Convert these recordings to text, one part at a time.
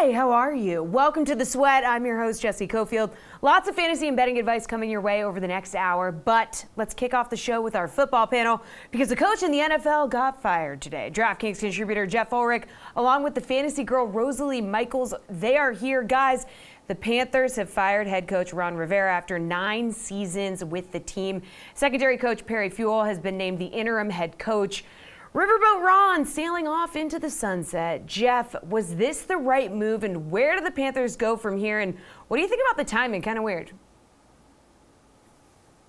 Hi, how are you? Welcome to The Sweat. I'm your host, Jessie Coffield. Lots of fantasy and betting advice coming your way over the next hour, but let's kick off the show with our football panel because the coach in the NFL got fired today. DraftKings contributor Jeff Ulrich, along with the fantasy girl Rosalie Michaels, they are here. Guys, the Panthers have fired head coach Ron Rivera after 9 seasons with the team. Secondary coach Perry Fewell has been named the interim head coach. Riverboat Ron sailing off into the sunset. Jeff, was this the right move, and where do the Panthers go from here, and what do you think about the timing? Kind of weird.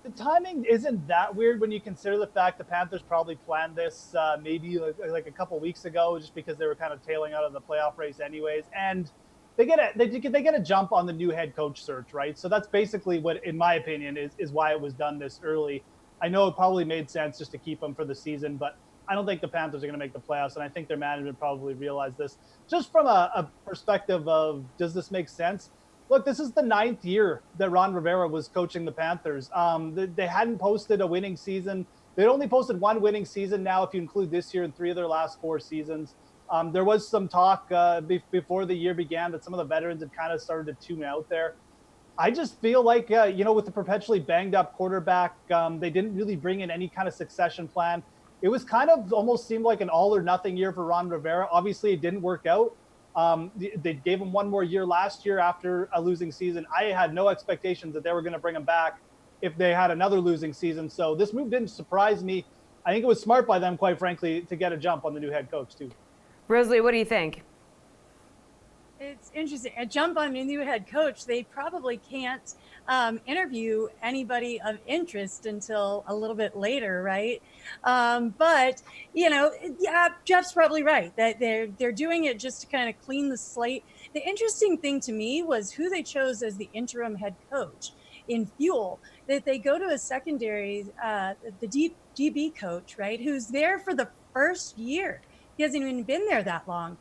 The timing isn't that weird when you consider the fact the Panthers probably planned this maybe like a couple weeks ago, just because they were kind of tailing out of the playoff race anyways, and they get a jump on the new head coach search, right? So that's basically what, in my opinion, is why it was done this early. I know it probably made sense just to keep them for the season, but I don't think the Panthers are going to make the playoffs, and I think their management probably realized this. Just from a perspective of, does this make sense? Look, this is the 9th year that Ron Rivera was coaching the Panthers. They hadn't posted a winning season. They'd only posted 1 winning season now, if you include this year, and 3 of their last 4 seasons. There was some talk before the year began that some of the veterans had kind of started to tune out there. I just feel like, with the perpetually banged up quarterback, they didn't really bring in any kind of succession plan. It was kind of almost seemed like an all or nothing year for Ron Rivera. Obviously, it didn't work out. They gave him 1 more year last year after a losing season. I had no expectations that they were going to bring him back if they had another losing season. So this move didn't surprise me. I think it was smart by them, quite frankly, to get a jump on the new head coach, too. Rosalie, what do you think? It's interesting. A jump on a new head coach, they probably can't interview anybody of interest until a little bit later, right? But Jeff's probably right that they're doing it just to kind of clean the slate. The interesting thing to me was who they chose as the interim head coach in Fewell. That they go to a secondary, the DB coach, right, who's there for the first year. He hasn't even been there that long.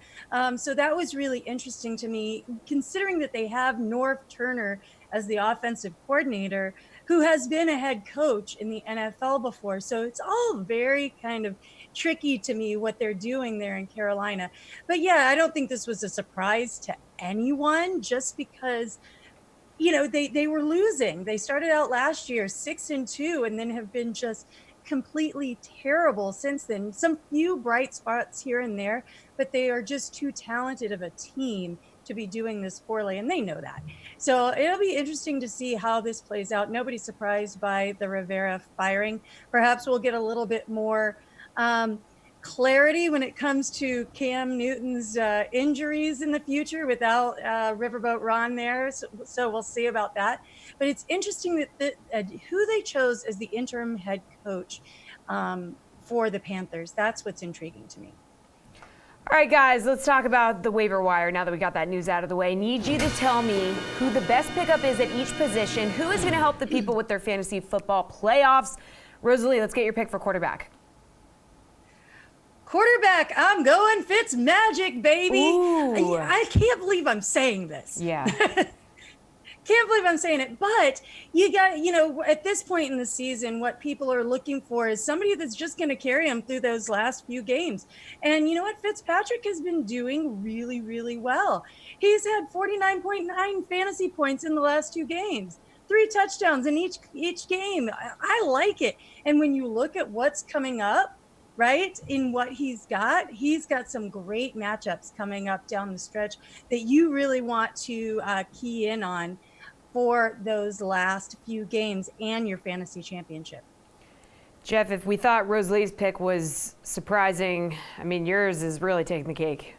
So that was really interesting to me, considering that they have Norv Turner as the offensive coordinator, who has been a head coach in the NFL before. So it's all very kind of tricky to me what they're doing there in Carolina. But yeah, I don't think this was a surprise to anyone, just because they were losing. They started out last year 6-2 and then have been just completely terrible since then. Some few bright spots here and there, but they are just too talented of a team to be doing this poorly, and they know that. So it'll be interesting to see how this plays out. Nobody's surprised by the Rivera firing. Perhaps we'll get a little bit more clarity when it comes to Cam Newton's injuries in the future without Riverboat Ron there. So we'll see about that. But it's interesting that who they chose as the interim head coach for the Panthers. That's what's intriguing to me. All right, guys, let's talk about the waiver wire now that we got that news out of the way. I need you to tell me who the best pickup is at each position, who is going to help the people with their fantasy football playoffs. Rosalie, let's get your pick for quarterback. Quarterback, I'm going Fitzmagic, baby. Ooh. I can't believe I'm saying this. Yeah. Can't believe I'm saying it. But you got, at this point in the season, what people are looking for is somebody that's just going to carry them through those last few games. And you know what? Fitzpatrick has been doing really, really well. He's had 49.9 fantasy points in the last 2 games. 3 touchdowns in each game. I like it. And when you look at what's coming up, right, in what he's got some great matchups coming up down the stretch that you really want to key in on for those last few games and your fantasy championship. Jeff, if we thought Rosalie's pick was surprising, I mean, yours is really taking the cake.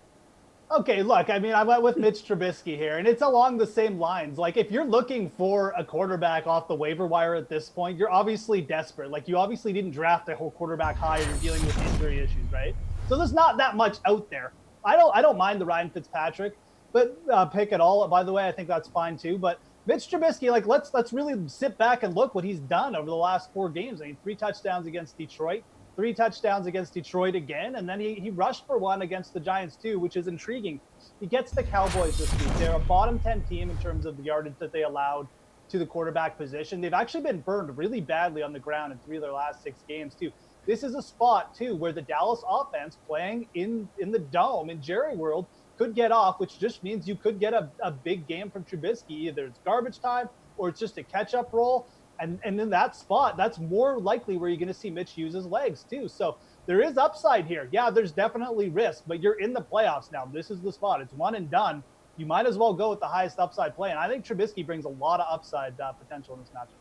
Okay, look, I mean, I went with Mitch Trubisky here, and it's along the same lines. Like, if you're looking for a quarterback off the waiver wire at this point, you're obviously desperate. Like, you obviously didn't draft a whole quarterback high, and you're dealing with injury issues, right? So there's not that much out there. I don't mind the Ryan Fitzpatrick pick at all. By the way, I think that's fine too. But Mitch Trubisky, like, let's really sit back and look what he's done over the last 4 games. I mean, 3 touchdowns against Detroit, 3 touchdowns against Detroit again, and then he rushed for 1 against the Giants too, which is intriguing. He gets the Cowboys this week. They're a bottom 10 team in terms of the yardage that they allowed to the quarterback position. They've actually been burned really badly on the ground in 3 of their last 6 games too. This is a spot too where the Dallas offense playing in the Dome in Jerry World could get off, which just means you could get a big game from Trubisky. Either it's garbage time or it's just a catch-up role. And in that spot, that's more likely where you're going to see Mitch use his legs too. So there is upside here. Yeah, there's definitely risk, but you're in the playoffs now. This is the spot. It's one and done. You might as well go with the highest upside play. And I think Trubisky brings a lot of upside potential in this matchup.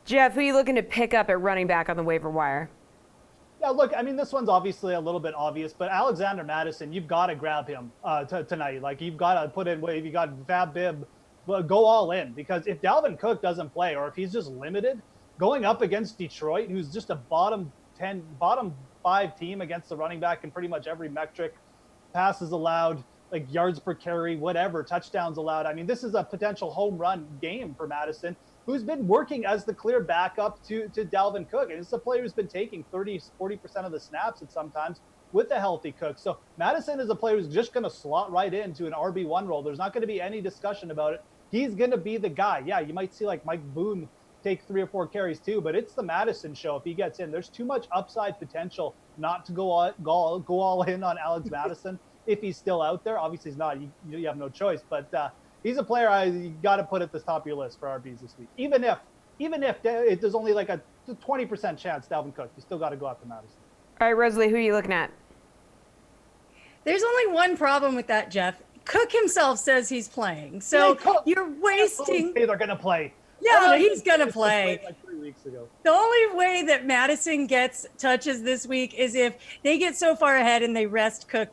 Jeff, who are you looking to pick up at running back on the waiver wire? Yeah, look, I mean, this one's obviously a little bit obvious, but Alexander Mattison, you've got to grab him tonight. Like, you've got to put in, if you got Fab Bib, go all in, because if Dalvin Cook doesn't play, or if he's just limited, going up against Detroit, who's just a bottom 5 team against the running back in pretty much every metric, passes allowed, like yards per carry, whatever, touchdowns allowed. I mean, this is a potential home run game for Mattison, who's been working as the clear backup to Dalvin Cook. And it's a player who's been taking 30-40% of the snaps at sometimes with a healthy Cook. So Mattison is a player who's just going to slot right into an RB1 role. There's not going to be any discussion about it. He's going to be the guy. Yeah, you might see like Mike Boone take 3 or 4 carries too, but it's the Mattison show if he gets in. There's too much upside potential not to go all in on Alex Mattison if he's still out there. Obviously he's not. You have no choice, but he's a player you got to put at the top of your list for RBs this week. Even if there's only like a 20% chance Dalvin Cook, you still got to go after Mattison. All right, Rosalie, who are you looking at? There's only one problem with that, Jeff. Cook himself says he's playing, so you're wasting. They're going to play. Yeah, he's going to play. Like 3 weeks ago. The only way that Madison gets touches this week is if they get so far ahead and they rest Cook.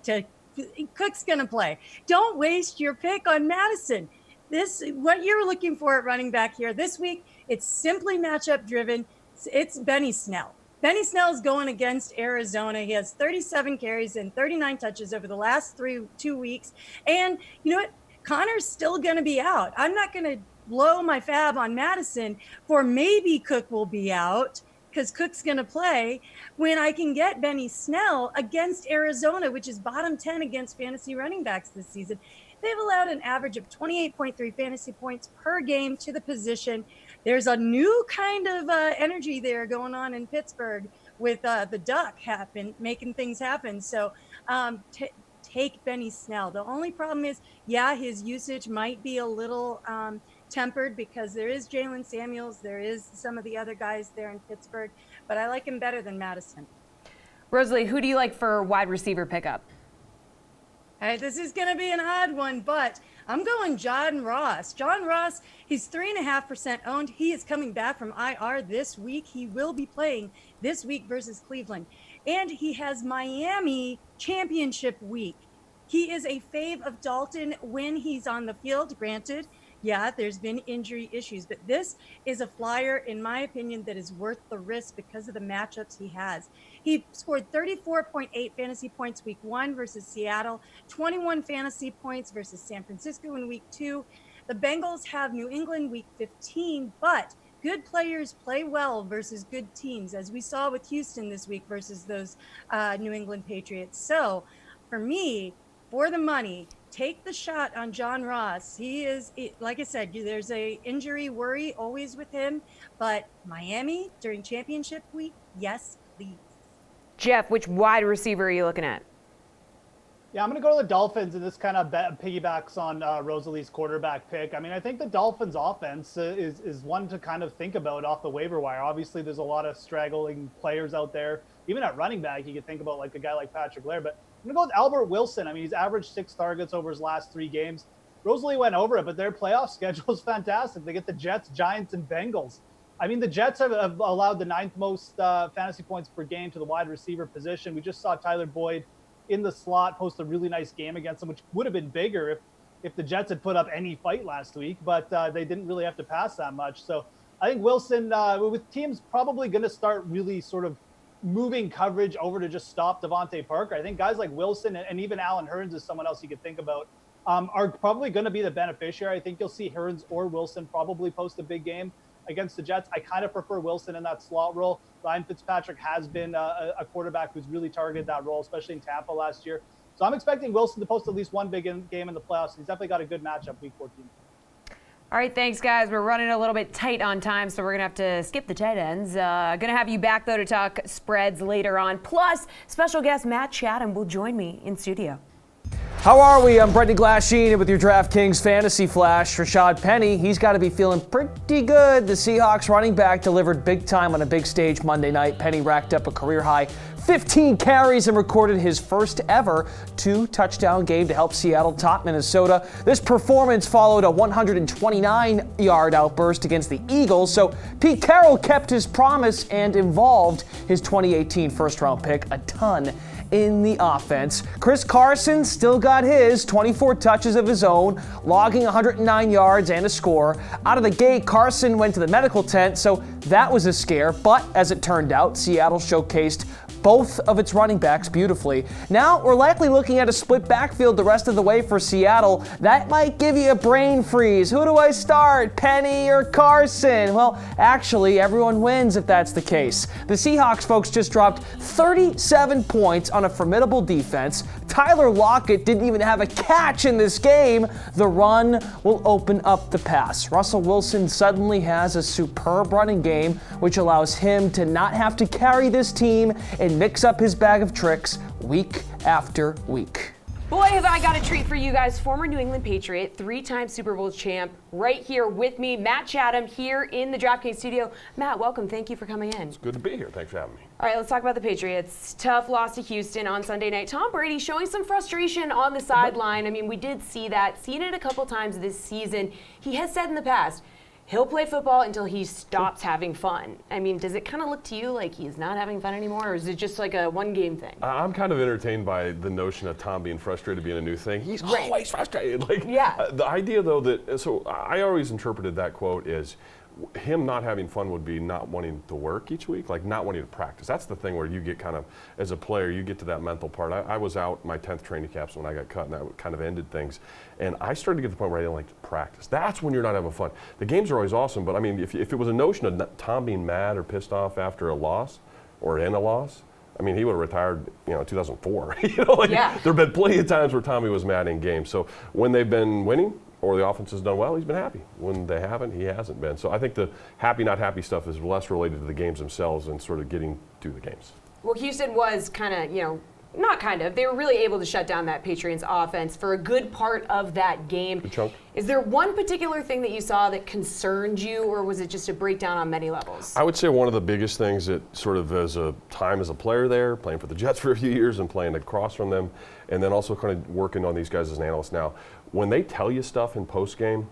Cook's going to play. Don't waste your pick on Madison. What you're looking for at running back here this week, it's simply matchup driven. It's Benny Snell. Benny Snell is going against Arizona. He has 37 carries and 39 touches over the last 2 weeks. And you know what? Connor's still going to be out. I'm not going to blow my fab on Madison for maybe Cook will be out because Cook's going to play when I can get Benny Snell against Arizona, which is bottom 10 against fantasy running backs this season. They've allowed an average of 28.3 fantasy points per game to the position. There's a new kind of energy there going on in Pittsburgh with the Duck making things happen. So take Benny Snell. The only problem is, his usage might be a little tempered because there is Jalen Samuels. There is some of the other guys there in Pittsburgh, but I like him better than Madison. Rosalie, who do you like for wide receiver pickup? All right, this is going to be an odd one, but I'm going John Ross. John Ross, he's 3.5% owned. He is coming back from IR this week. He will be playing this week versus Cleveland. And he has Miami championship week. He is a fave of Dalton when he's on the field, granted. Yeah, there's been injury issues, but this is a flyer, in my opinion, that is worth the risk because of the matchups he has. He scored 34.8 fantasy points week 1 versus Seattle, 21 fantasy points versus San Francisco in week 2. The Bengals have New England week 15, but good players play well versus good teams, as we saw with Houston this week versus those New England Patriots. So for me, for the money, take the shot on John Ross. He is, like I said, there's a injury worry always with him, but Miami during championship week, yes, please. Jeff, which wide receiver are you looking at? Yeah, I'm going to go to the Dolphins, and this kind of piggybacks on Rosalie's quarterback pick. I mean, I think the Dolphins' offense is one to kind of think about off the waiver wire. Obviously, there's a lot of straggling players out there. Even at running back, you could think about like a guy like Patrick Laird, but I'm going to go with Albert Wilson. I mean, he's averaged 6 targets over his last 3 games. Rosalie went over it, but their playoff schedule is fantastic. They get the Jets, Giants, and Bengals. I mean, the Jets have allowed the 9th most fantasy points per game to the wide receiver position. We just saw Tyler Boyd in the slot post a really nice game against them, which would have been bigger if the Jets had put up any fight last week, but they didn't really have to pass that much. So I think Wilson, with teams probably going to start really sort of moving coverage over to just stop Devontae Parker, I think guys like Wilson and even Allen Hurns is someone else you could think about, are probably going to be the beneficiary. I think you'll see Hurns or Wilson probably post a big game against the Jets. I kind of prefer Wilson in that slot role. Ryan Fitzpatrick has been a quarterback who's really targeted that role, especially in Tampa last year. So I'm expecting Wilson to post at least one big game in the playoffs. He's definitely got a good matchup week 14. All right, thanks, guys. We're running a little bit tight on time, so we're going to have to skip the tight ends. Going to have you back, though, to talk spreads later on. Plus, special guest Matt Chatham will join me in studio. How are we? I'm Brendan Glasheen with your DraftKings Fantasy Flash. Rashad Penny, he's got to be feeling pretty good. The Seahawks running back delivered big time on a big stage Monday night. Penny racked up a career-high 15 carries and recorded his first ever 2-touchdown game to help Seattle top Minnesota. This performance followed a 129-yard outburst against the Eagles, so Pete Carroll kept his promise and involved his 2018 first-round pick a ton in the offense. Chris Carson still got his 24 touches of his own, logging 109 yards and a score. Out of the gate, Carson went to the medical tent, so that was a scare. But as it turned out, Seattle showcased both of its running backs beautifully. Now we're likely looking at a split backfield the rest of the way for Seattle. That might give you a brain freeze. Who do I start, Penny or Carson? Well, actually, everyone wins if that's the case. The Seahawks folks just dropped 37 points on a formidable defense. Tyler Lockett didn't even have a catch in this game. The run will open up the pass. Russell Wilson suddenly has a superb running game, which allows him to not have to carry this team and mix up his bag of tricks week after week. Boy, have I got a treat for you guys. Former New England Patriot, 3-time Super Bowl champ, right here with me, Matt Chatham, here in the DraftKings studio. Matt, welcome. Thank you for coming in. It's good to be here. Thanks for having me. All right, let's talk about the Patriots. Tough loss to Houston on Sunday night. Tom Brady showing some frustration on the sideline. I mean, we did see that, seen it a couple times this season. He has said in the past, he'll play football until he stops having fun. I mean, does it kind of look to you like he's not having fun anymore, or is it just like a one-game thing? I'm kind of entertained by the notion of Tom being frustrated being a new thing. He's always frustrated. The idea, though, so I always interpreted that quote as him not having fun would be not wanting to work each week, like not wanting to practice. That's the thing where you get kind of, as a player, you get to that mental part. I was out my 10th training camps when I got cut, and that kind of ended things. And I started to get to the point where I didn't like to practice. That's when you're not having fun. The games are always awesome, but I mean, if it was a notion of Tom being mad or pissed off after a loss or in a loss, I mean, he would have retired, in 2004. There have been plenty of times where Tommy was mad in games. So when they've been winning, or the offense has done well, he's been happy. When they haven't, he hasn't been. So I think the happy, not happy stuff is less related to the games themselves and sort of getting through the games. Well, Houston was kind of, they were really able to shut down that Patriots offense for a good part of that game. Good chunk. Is there one particular thing that you saw that concerned you, or was it just a breakdown on many levels? I would say one of the biggest things that sort of as a time as a player there, playing for the Jets for a few years and playing across from them, and then also kind of working on these guys as an analyst now, when they tell you stuff in post-game,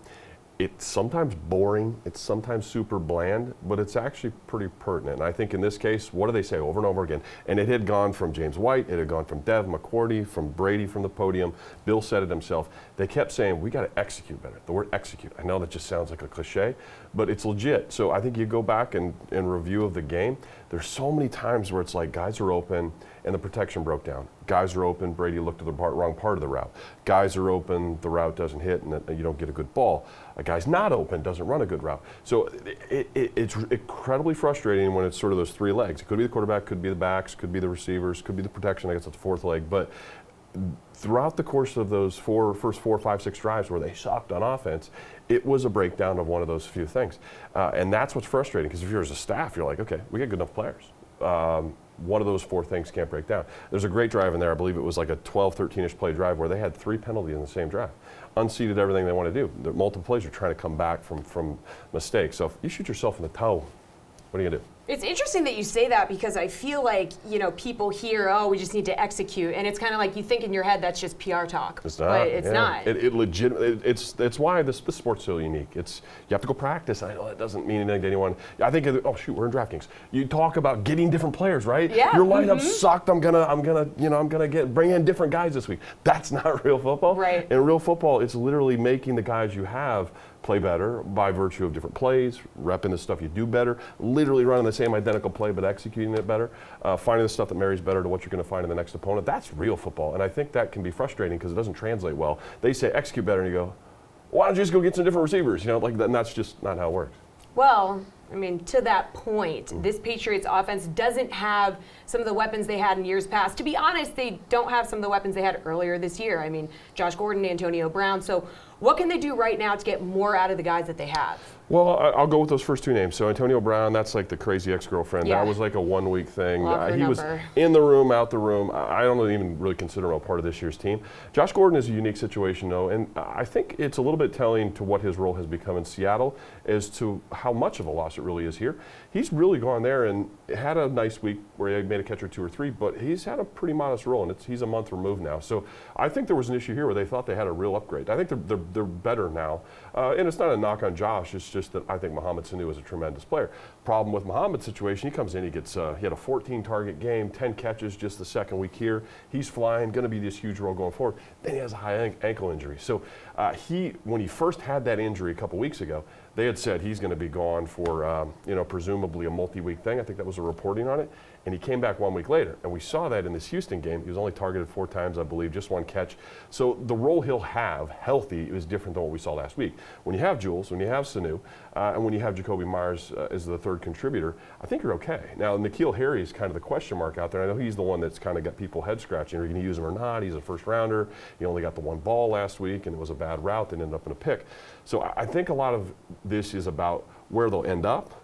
it's sometimes boring, it's sometimes super bland, but it's actually pretty pertinent. And I think in this case, what do they say over and over again? And it had gone from James White, it had gone from Dev McCourty, from Brady from the podium. Bill said it himself. They kept saying, we got to execute better. The word execute. I know that just sounds like a cliche, but it's legit. So I think you go back and review of the game, there's so many times where it's like guys are open and the protection broke down. Guys are open, Brady looked at the wrong part of the route. Guys are open, the route doesn't hit and you don't get a good ball. A guy's not open, doesn't run a good route. So it's incredibly frustrating when it's sort of those three legs. It could be the quarterback, could be the backs, could be the receivers, could be the protection, I guess it's the fourth leg. But throughout the course of those first 4, 5, 6 drives where they sucked on offense, it was a breakdown of one of those few things. And that's what's frustrating, because if you're as a staff, you're like, okay, we got good enough players. One of those 4 things can't break down. There's a great drive in there. I believe it was like a 12, 13-ish play drive where they had 3 penalties in the same drive. Unseated everything they want to do. The multiple plays are trying to come back from mistakes. So if you shoot yourself in the toe, what are you going to do? It's interesting that you say that, because I feel like, people hear, oh, we just need to execute. And it's kind of like you think in your head that's just PR talk. It's not. But it's not. It's why this sport's so unique. You have to go practice. I know that doesn't mean anything to anyone. I think, we're in DraftKings. You talk about getting different players, right? Yeah. Your lineup sucked. I'm gonna bring in different guys this week. That's not real football. Right. In real football, it's literally making the guys you have play better by virtue of different plays, repping the stuff you do better, literally running the same identical play but executing it better, finding the stuff that marries better to what you're going to find in the next opponent. That's real football, and I think that can be frustrating because it doesn't translate well. They say execute better, and you go, why don't you just go get some different receivers? And that's just not how it works. Well, I mean, to that point, this Patriots offense doesn't have some of the weapons they had in years past. To be honest, they don't have some of the weapons they had earlier this year. I mean, Josh Gordon, Antonio Brown. So What can they do right now to get more out of the guys that they have? Well, I'll go with those first two names. So Antonio Brown, that's like the crazy ex-girlfriend. Yeah. That was like a 1 week thing. Lock her He was number. in the room, out the room. I don't even really consider him a part of this year's team. Josh Gordon is a unique situation, though, and I think it's a little bit telling to what his role has become in Seattle as to how much of a loss it really is here. He's really gone there and had a nice week where he made a catch or 2 or 3, but he's had a pretty modest role, and he's a month removed now. So I think there was an issue here where they thought they had a real upgrade. I think they're better now, and it's not a knock on Josh. It's just that I think Mohamed Sanu is a tremendous player. Problem with Mohamed's situation, he comes in, he had a 14 target game, 10 catches just the second week here. He's flying, going to be this huge role going forward. Then he has a high ankle injury. So when he first had that injury a couple weeks ago, they had said he's going to be gone for presumably a multi-week thing. I think that was a reporting on it. And he came back 1 week later. And we saw that in this Houston game. He was only targeted 4 times, I believe, just 1 catch. So the role he'll have, healthy, is different than what we saw last week. When you have Jules, when you have Sanu, and when you have Jacoby Myers as the third contributor, I think you're okay. Now, N'Keal Harry is kind of the question mark out there. I know he's the one that's kind of got people head scratching. Are you going to use him or not? He's a first rounder. He only got the 1 ball last week, and it was a bad route that ended up in a pick. So I think a lot of this is about where they'll end up.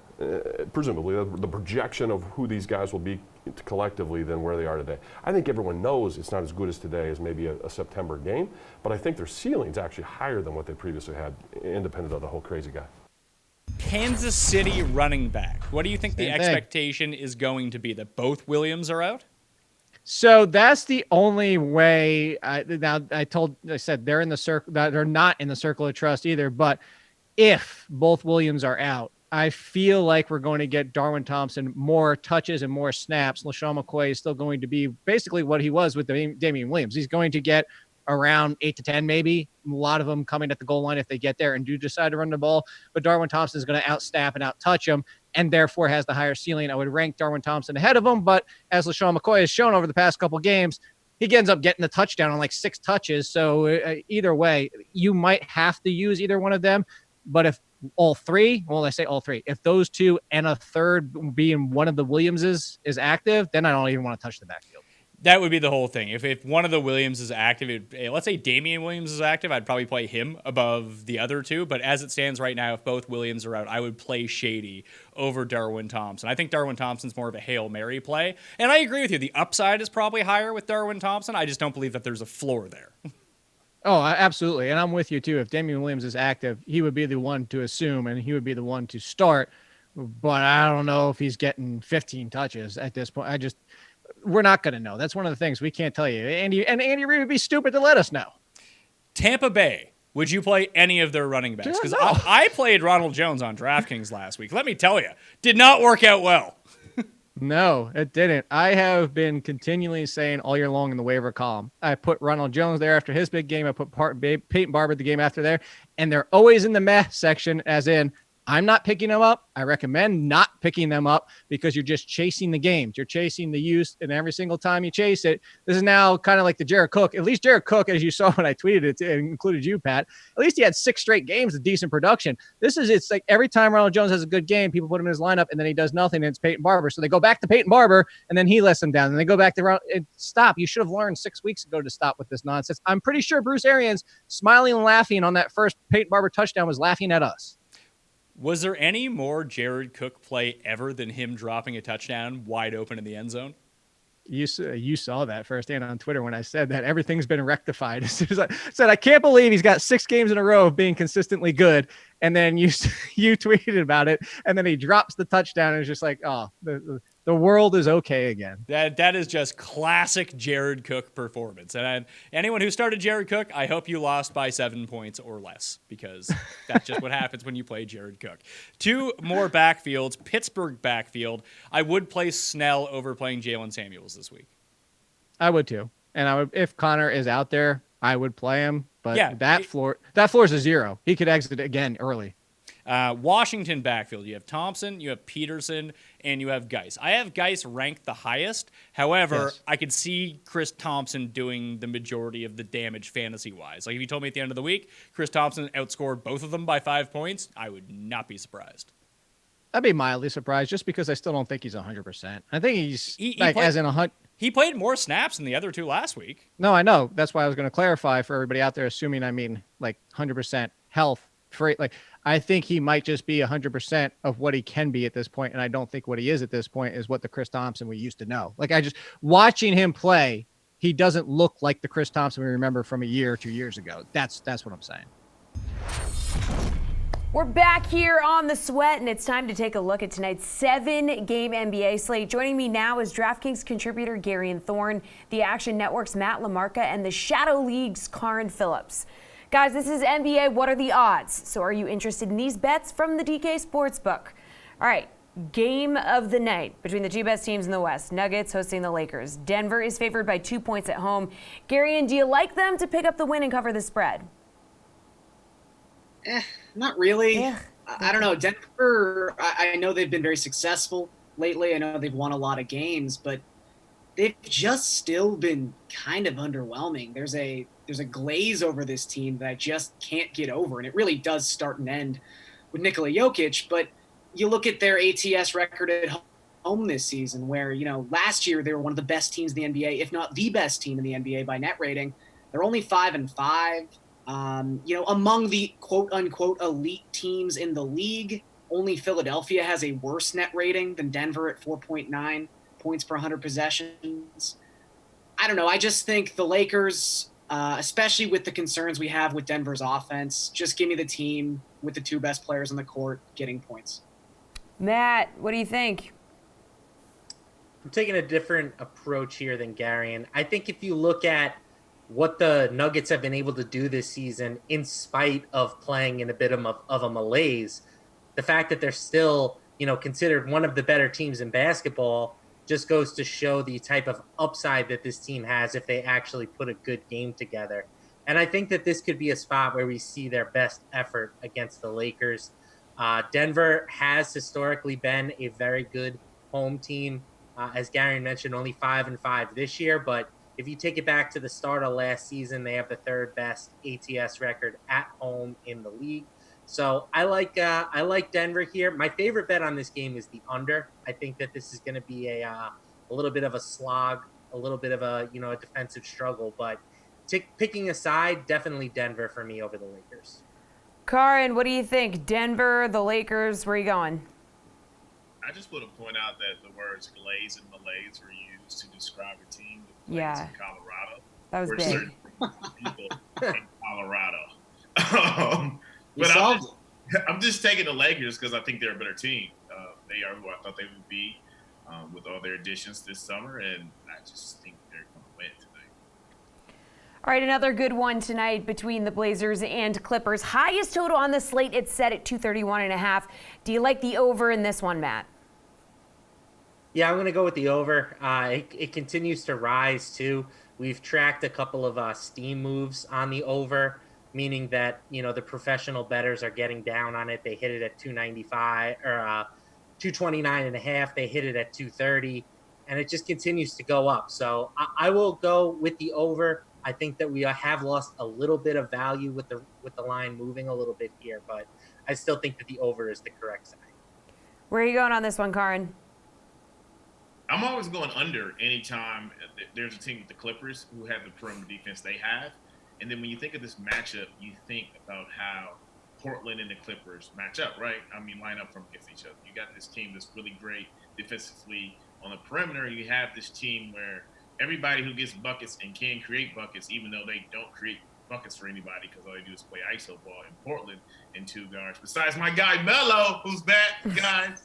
Presumably the projection of who these guys will be collectively than where they are today. I think everyone knows it's not as good as today as maybe a September game, but I think their ceiling's actually higher than what they previously had, independent of the whole crazy guy. Kansas City running back. What do you think the expectation is going to be, that both Williams are out? So that's the only way. I said they're in the circle. They're not in the circle of trust either. But if both Williams are out, I feel like we're going to get Darwin Thompson more touches and more snaps. LaShawn McCoy is still going to be basically what he was with Damian Williams. He's going to get around 8 to 10, maybe. A lot of them coming at the goal line if they get there and do decide to run the ball. But Darwin Thompson is going to outsnap and outtouch him, and therefore has the higher ceiling. I would rank Darwin Thompson ahead of him, but as LaShawn McCoy has shown over the past couple games, he ends up getting the touchdown on like 6 touches. So either way, you might have to use either one of them. But if all three, well, I say all three, if those two and a third being one of the Williamses is active, then I don't even want to touch the backfield. That would be the whole thing. If one of the Williams is active, let's say Damian Williams is active, I'd probably play him above the other two. But as it stands right now, if both Williams are out, I would play Shady over Darwin Thompson. I think Darwin Thompson's more of a Hail Mary play. And I agree with you. The upside is probably higher with Darwin Thompson. I just don't believe that there's a floor there. Oh, absolutely. And I'm with you, too. If Damian Williams is active, he would be the one to assume, and he would be the one to start. But I don't know if he's getting 15 touches at this point. We're not going to know. That's one of the things we can't tell you. Andy Reid would be stupid to let us know. Tampa Bay. Would you play any of their running backs? Because I played Ronald Jones on DraftKings last week. Let me tell you, did not work out well. No, it didn't. I have been continually saying all year long in the waiver column, I put Ronald Jones there after his big game. I put Peyton Barber the game after there. And they're always in the meh section, as in, I'm not picking them up. I recommend not picking them up because you're just chasing the games. You're chasing the use, and every single time you chase it, this is now kind of like the Jared Cook. At least Jared Cook, as you saw when I tweeted it, it included you, Pat. At least he had 6 straight games of decent production. It's like every time Ronald Jones has a good game, people put him in his lineup, and then he does nothing, and it's Peyton Barber. So they go back to Peyton Barber, and then he lets them down. And they go back to Ronald. Stop. You should have learned 6 weeks ago to stop with this nonsense. I'm pretty sure Bruce Arians, smiling and laughing on that first Peyton Barber touchdown, was laughing at us. Was there any more Jared Cook play ever than him dropping a touchdown wide open in the end zone? You saw that firsthand on Twitter when I said that everything's been rectified. As soon as I said, I can't believe he's got 6 games in a row of being consistently good. And then you tweeted about it, and then he drops the touchdown, and it's just like, oh, the world is okay again. That is just classic Jared Cook performance. And anyone who started Jared Cook, I hope you lost by 7 points or less, because that's just what happens when you play Jared Cook. 2 more backfields. Pittsburgh backfield. I would play Snell over playing Jalen Samuels this week. I would too. And I would, if Connor is out there, I would play him. But yeah, that floor is a 0. He could exit again early. Washington backfield. You have Thompson, you have Peterson, and you have Geis. I have Geis ranked the highest. However, yes, I could see Chris Thompson doing the majority of the damage fantasy-wise. Like if you told me at the end of the week, Chris Thompson outscored both of them by 5 points, I would not be surprised. I'd be mildly surprised just because I still don't think he's 100%. I think he's He played more snaps than the other two last week. No, I know. That's why I was going to clarify for everybody out there, assuming I mean like 100% health free. Like, I think he might just be 100% of what he can be at this point, and I don't think what he is at this point is what the Chris Thompson we used to know. Like, I just watching him play, he doesn't look like the Chris Thompson we remember from a year or 2 years ago. That's what I'm saying. We're back here on The Sweat, and it's time to take a look at tonight's 7-game NBA slate. Joining me now is DraftKings contributor Gary Thorne, the Action Network's Matt LaMarca, and the Shadow League's Karin Phillips. Guys, this is NBA. What are the odds? So are you interested in these bets from the DK Sportsbook? All right, game of the night between the two best teams in the West. Nuggets hosting the Lakers. Denver is favored by 2 points at home. Gary, do you like them to pick up the win and cover the spread? Not really. Yeah. I don't know. Denver, I know they've been very successful lately. I know they've won a lot of games, but they've just still been kind of underwhelming. There's a glaze over this team that I just can't get over, and it really does start and end with Nikola Jokic. But you look at their ATS record at home this season, where, you know, last year they were one of the best teams in the NBA, if not the best team in the NBA by net rating. They're only 5-5. You know, among the quote-unquote elite teams in the league, only Philadelphia has a worse net rating than Denver at 4.9 points per 100 possessions. I don't know. I just think the Lakers, especially with the concerns we have with Denver's offense, just give me the team with the two best players on the court getting points. Matt, what do you think? I'm taking a different approach here than Gary. And I think if you look at what the Nuggets have been able to do this season, in spite of playing in a bit of a malaise, the fact that they're still, you know, considered one of the better teams in basketball just goes to show the type of upside that this team has if they actually put a good game together. And I think that this could be a spot where we see their best effort against the Lakers. Denver has historically been a very good home team. As Gary mentioned, only 5-5 this year, but if you take it back to the start of last season, they have the third best ATS record at home in the league. So I like Denver here. My favorite bet on this game is the under. I think that this is going to be a little bit of a slog, a little bit of a defensive struggle. But picking a side, definitely Denver for me over the Lakers. Karin, what do you think? Denver, the Lakers, where are you going? I just want to point out that the words glaze and malaise were used to describe a team that plays Yeah. in Colorado. That was We're big. certain people in Colorado. You But solved I'm just taking the Lakers because I think they're a better team. They are who I thought they would be with all their additions this summer, and I just think they're going to win tonight. All right, another good one tonight between the Blazers and Clippers. Highest total on the slate, it's set at 231.5. Do you like the over in this one, Matt? Yeah, I'm going to go with the over. It continues to rise, too. We've tracked a couple of steam moves on the over, meaning that, you know, the professional bettors are getting down on it. They hit it at 295 or 229.5. They hit it at 230, and it just continues to go up. So I will go with the over. I think that we have lost a little bit of value with the line moving a little bit here, but I still think that the over is the correct side. Where are you going on this one, Karin? I'm always going under anytime there's a team with the Clippers who have the perimeter defense they have. And then when you think of this matchup, you think about how Portland and the Clippers match up, right? I mean, line up from against each other. You got this team that's really great defensively on the perimeter. You have this team where everybody who gets buckets and can create buckets, even though they don't create buckets for anybody because all they do is play iso ball in Portland in two guards. Besides my guy Melo, who's back, guys.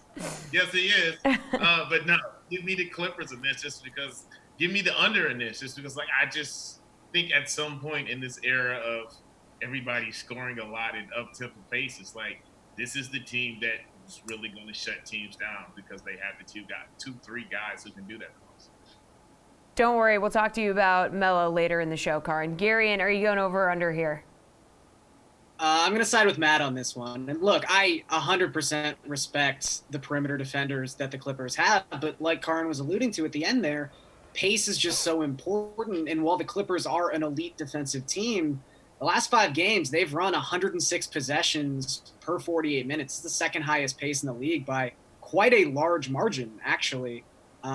Yes, he is. But no, give me the Clippers in this just because. Give me the under in this just because, like, I just think at some point in this era of everybody scoring a lot in up-tempo paces, like, this is the team that is really going to shut teams down because they have the three guys who can do that for us. Don't worry, we'll talk to you about Melo later in the show, Karin. Gary, are you going over or under here? I'm going to side with Matt on this one. And look, I 100% respect the perimeter defenders that the Clippers have, but like Karin was alluding to at the end there, pace is just so important. And while the Clippers are an elite defensive team, the last 5 games, they've run 106 possessions per 48 minutes. It's the second highest pace in the league by quite a large margin, actually.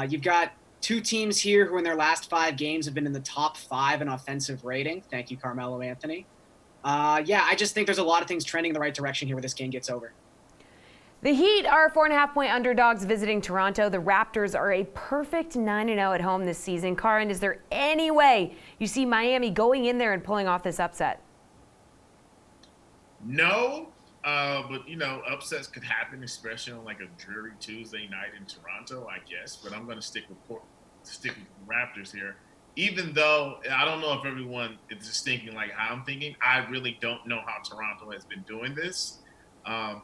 You've got two teams here who in their last 5 games have been in the top 5 in offensive rating. Thank you, Carmelo Anthony. I just think there's a lot of things trending in the right direction here where this game gets over. The Heat are 4.5-point underdogs visiting Toronto. The Raptors are a perfect 9-0 at home this season. Karin, is there any way you see Miami going in there and pulling off this upset? No, but upsets could happen, especially on like a dreary Tuesday night in Toronto, I guess. But I'm going to stick with Raptors here, even though I don't know if everyone is just thinking like how I'm thinking. I really don't know how Toronto has been doing this.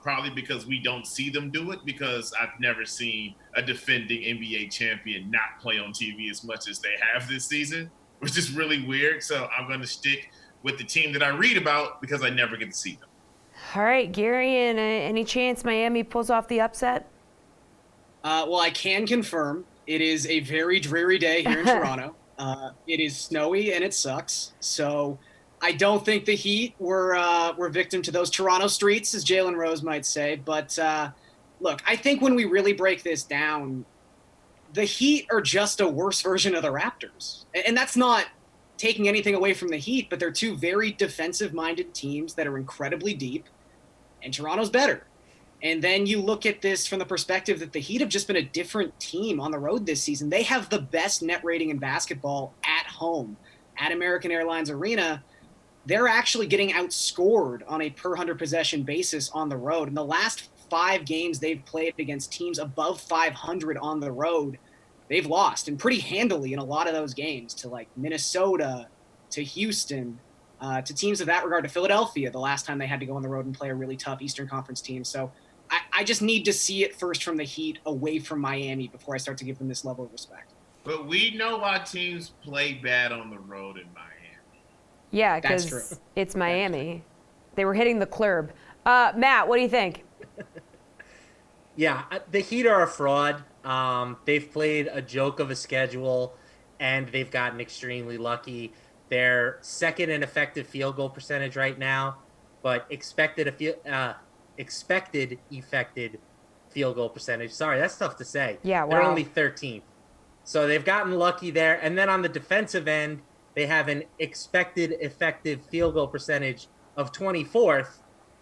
Probably because we don't see them do it, because I've never seen a defending NBA champion not play on TV as much as they have this season, which is really weird. So I'm going to stick with the team that I read about because I never get to see them. All right, Gary, and any chance Miami pulls off the upset? Well, I can confirm it is a very dreary day here in Toronto. It is snowy and it sucks. So I don't think the Heat were victim to those Toronto streets, as Jalen Rose might say. But look, I think when we really break this down, the Heat are just a worse version of the Raptors. And that's not taking anything away from the Heat, but they're two very defensive-minded teams that are incredibly deep, and Toronto's better. And then you look at this from the perspective that the Heat have just been a different team on the road this season. They have the best net rating in basketball at home, at American Airlines Arena. They're actually getting outscored on a per 100 possession basis on the road. In the last 5 games they've played against teams above 500 on the road, they've lost, and pretty handily in a lot of those games, to like Minnesota, to Houston, to teams of that regard, to Philadelphia the last time they had to go on the road and play a really tough Eastern Conference team. So I just need to see it first from the Heat away from Miami before I start to give them this level of respect. But we know why teams play bad on the road in Miami. Yeah, because it's Miami. They were hitting the club. Matt, what do you think? Yeah, the Heat are a fraud. They've played a joke of a schedule, and they've gotten extremely lucky. They're second in effective field goal percentage right now, but expected effective field goal percentage. Sorry, that's tough to say. Yeah, wow. They're only 13th. So they've gotten lucky there. And then on the defensive end, they have an expected effective field goal percentage of 24th,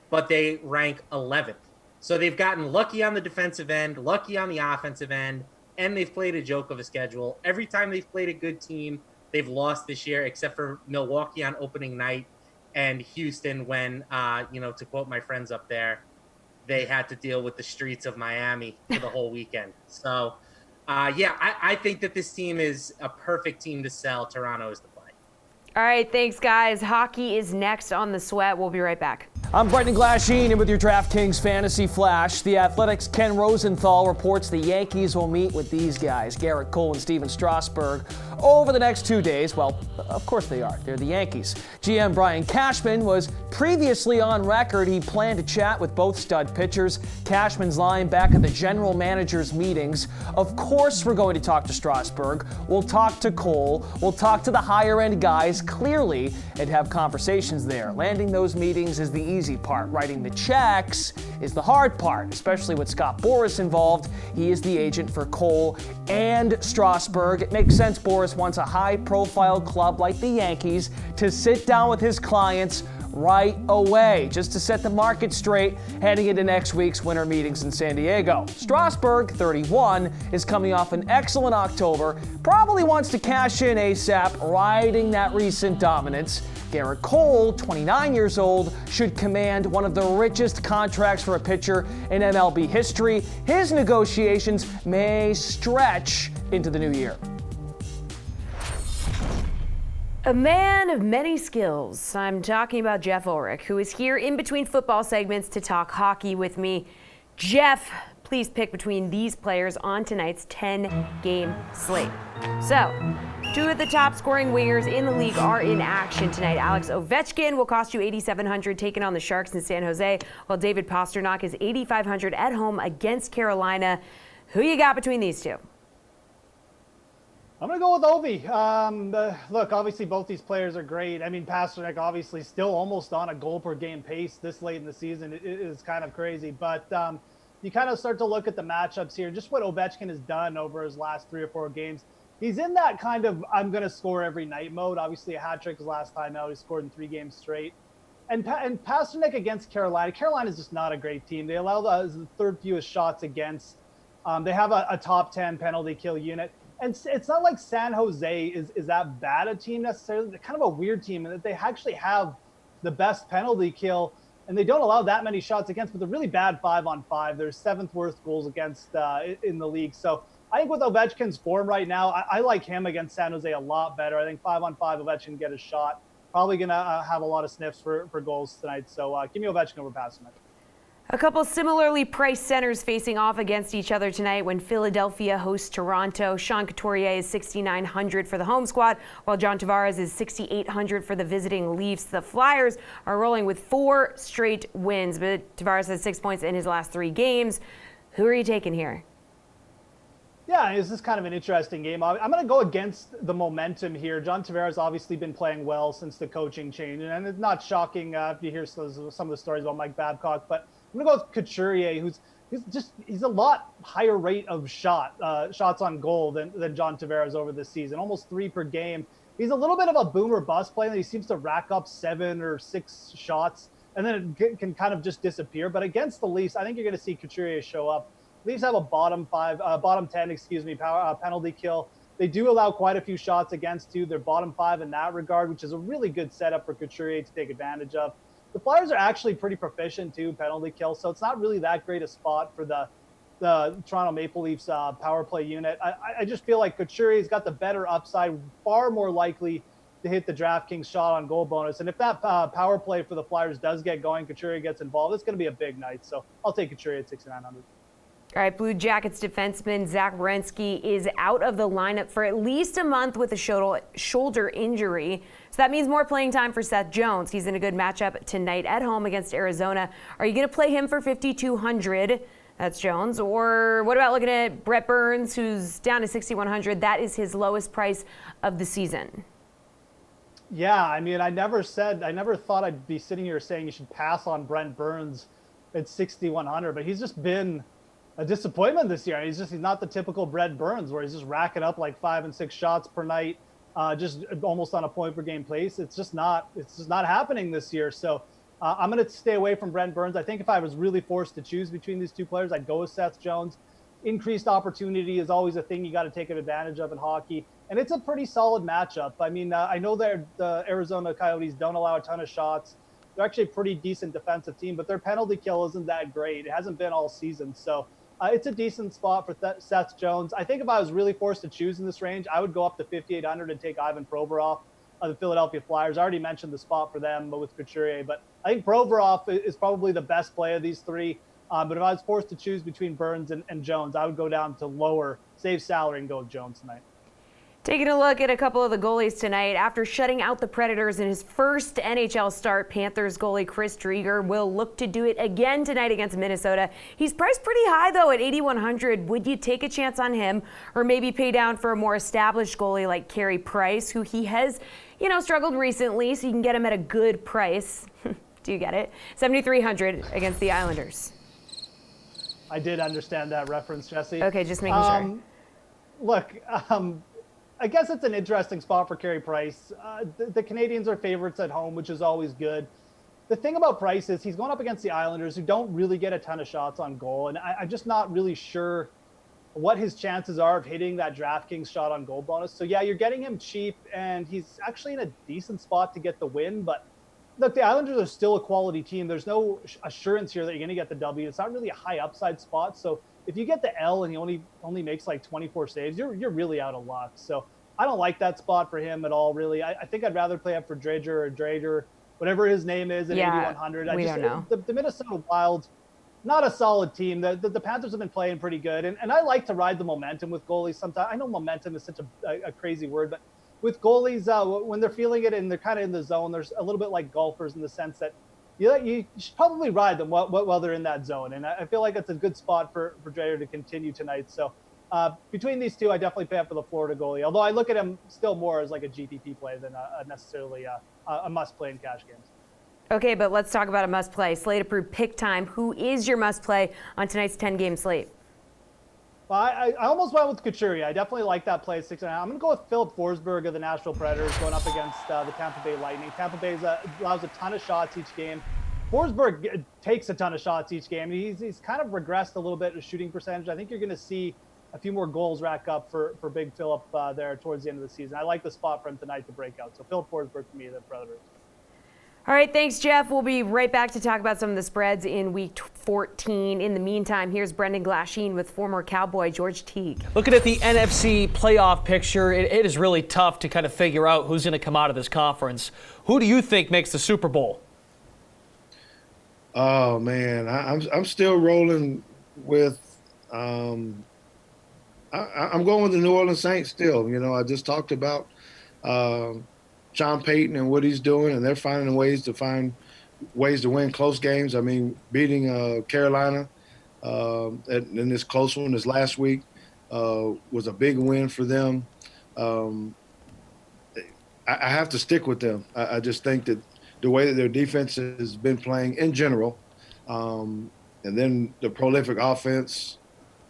but they rank 11th. So they've gotten lucky on the defensive end, lucky on the offensive end, and they've played a joke of a schedule. Every time they've played a good team, they've lost this year, except for Milwaukee on opening night and Houston when, to quote my friends up there, they had to deal with the streets of Miami for the whole weekend. So, I think that this team is a perfect team to sell. Toronto is the play. All right, thanks, guys. Hockey is next on The Sweat. We'll be right back. I'm Brendan Glasheen, and with your DraftKings Fantasy Flash, the Athletics' Ken Rosenthal reports the Yankees will meet with these guys, Garrett Cole and Steven Strasburg, over the next 2 days. Well, of course they are. They're the Yankees. GM Brian Cashman was previously on record. He planned to chat with both stud pitchers. Cashman's line back at the general manager's meetings. Of course we're going to talk to Strasburg. We'll talk to Cole. We'll talk to the higher-end guys clearly and have conversations there. Landing those meetings is the easy part. Writing the checks is the hard part, especially with Scott Boras involved. He is the agent for Cole and Strasburg. It makes sense Boras wants a high-profile club like the Yankees to sit down with his clients right away, just to set the market straight heading into next week's winter meetings in San Diego. Strasburg, 31, is coming off an excellent October, probably wants to cash in ASAP, riding that recent dominance. Garrett Cole, 29 years old, should command one of the richest contracts for a pitcher in MLB history. His negotiations may stretch into the new year. A man of many skills. I'm talking about Jeff Ulrich, who is here in between football segments to talk hockey with me. Jeff, please pick between these players on tonight's 10-game slate. So, 2 of the top scoring wingers in the league are in action tonight. Alex Ovechkin will cost you $8,700 taking on the Sharks in San Jose, while David Pastrnak is $8,500 at home against Carolina. Who you got between these two? I'm going to go with Ovi. Look, obviously both these players are great. I mean, Pastrnak obviously still almost on a goal per game pace this late in the season. It is kind of crazy. But you kind of start to look at the matchups here, just what Ovechkin has done over his last 3 or 4 games. he's in that kind of I'm going to score every night mode. Obviously, a hat trick his last time out. He scored in 3 games straight. And Pasternak against Carolina. Carolina is just not a great team. They allow the third fewest shots against. They have a top 10 penalty kill unit. And it's not like San Jose is that bad a team necessarily. They're kind of a weird team in that they actually have the best penalty kill, and they don't allow that many shots against, but they're really bad 5-on-5. They're 7th worst goals against in the league. So I think with Ovechkin's form right now, I like him against San Jose a lot better. I think 5-on-5, Ovechkin get a shot. Probably going to have a lot of sniffs for goals tonight. So give me Ovechkin over Pasternak. A couple similarly priced centers facing off against each other tonight when Philadelphia hosts Toronto. Sean Couturier is $6,900 for the home squad, while John Tavares is $6,800 for the visiting Leafs. The Flyers are rolling with 4 straight wins, but Tavares has 6 points in his last 3 games. Who are you taking here? Yeah, this is kind of an interesting game. I'm going to go against the momentum here. John Tavares obviously been playing well since the coaching change, and it's not shocking if you hear some of the stories about Mike Babcock, but I'm going to go with Couturier, he's a lot higher rate of shots on goal than John Tavares over this season, almost 3 per game. He's a little bit of a boomer bust player. He seems to rack up 7 or 6 shots, and then it can kind of just disappear. But against the Leafs, I think you're going to see Couturier show up. Leafs have a bottom 10, penalty kill. They do allow quite a few shots against too. They're bottom 5 in that regard, which is a really good setup for Couturier to take advantage of. The Flyers are actually pretty proficient too, penalty kill, so it's not really that great a spot for the Toronto Maple Leafs power play unit. I just feel like Couturier's got the better upside, far more likely to hit the DraftKings shot on goal bonus. And if that power play for the Flyers does get going, Couturier gets involved, it's going to be a big night. So I'll take Couturier at $6,900. All right, Blue Jackets defenseman Zach Werenski is out of the lineup for at least a month with a shoulder injury. So that means more playing time for Seth Jones. He's in a good matchup tonight at home against Arizona. Are you going to play him for $5,200? That's Jones. Or what about looking at Brett Burns, who's down to $6,100? That is his lowest price of the season. Yeah, I mean, I never thought I'd be sitting here saying you should pass on Brent Burns at $6,100, but he's just been a disappointment this year. He's not the typical Brett Burns where he's just racking up like 5 and 6 shots per night, just almost on a point per game pace. It's just not happening this year. So I'm going to stay away from Brent Burns. I think if I was really forced to choose between these two players, I'd go with Seth Jones. Increased opportunity is always a thing you got to take advantage of in hockey. And it's a pretty solid matchup. I mean, I know that the Arizona Coyotes don't allow a ton of shots. They're actually a pretty decent defensive team, but their penalty kill isn't that great. It hasn't been all season. So it's a decent spot for Seth Jones. I think if I was really forced to choose in this range, I would go up to $5,800 and take Ivan Provorov of the Philadelphia Flyers. I already mentioned the spot for them with Couturier, but I think Provorov is probably the best play of these 3. But if I was forced to choose between Burns and Jones, I would go down to lower, save salary, and go with Jones tonight. Taking a look at a couple of the goalies tonight. After shutting out the Predators in his first NHL start, Panthers goalie Chris Driedger will look to do it again tonight against Minnesota. He's priced pretty high, though, at $8,100. Would you take a chance on him or maybe pay down for a more established goalie like Carey Price, who he has, struggled recently, so you can get him at a good price? Do you get it? $7,300 against the Islanders. I did understand that reference, Jesse. Okay, just making sure. Look, I guess it's an interesting spot for Carey Price. The Canadians are favorites at home, which is always good. The thing about Price is he's going up against the Islanders, who don't really get a ton of shots on goal. And I'm just not really sure what his chances are of hitting that DraftKings shot on goal bonus. So, yeah, you're getting him cheap, and he's actually in a decent spot to get the win. But, look, the Islanders are still a quality team. There's no assurance here that you're going to get the W. It's not really a high upside spot. So, if you get the L and he only makes like 24 saves, you're really out of luck. So I don't like that spot for him at all, really. I think I'd rather play up for Drager, whatever his name is, at $8,100. We don't know. The Minnesota Wild, not a solid team. The Panthers have been playing pretty good. And I like to ride the momentum with goalies sometimes. I know momentum is such a crazy word, but with goalies, when they're feeling it and they're kind of in the zone, there's a little bit like golfers in the sense that you should probably ride them while they're in that zone. And I feel like it's a good spot for Drager to continue tonight. So between these two, I definitely pay up for the Florida goalie, although I look at him still more as like a GPP play than necessarily a must play in cash games. Okay, but let's talk about a must play. Slate approved pick time. Who is your must play on tonight's 10-game slate? Well, I almost went with Couturier. I definitely like that play at 6.5. I'm going to go with Philip Forsberg of the Nashville Predators going up against the Tampa Bay Lightning. Tampa Bay allows a ton of shots each game. Forsberg takes a ton of shots each game. He's kind of regressed a little bit in shooting percentage. I think you're going to see a few more goals rack up for Big Philip there towards the end of the season. I like the spot for him tonight to break out. So Philip Forsberg for me, the Predators. All right, thanks, Jeff. We'll be right back to talk about some of the spreads in Week 14. In the meantime, here's Brendan Glasheen with former Cowboy George Teague. Looking at the NFC playoff picture, it is really tough to kind of figure out who's going to come out of this conference. Who do you think makes the Super Bowl? Oh man, I'm still rolling with. I'm going with the New Orleans Saints still. You know, I just talked about Sean Payton and what he's doing, and they're finding ways to win close games. I mean, beating Carolina in this close one this last week was a big win for them. I have to stick with them. I just think that the way that their defense has been playing in general, and then the prolific offense,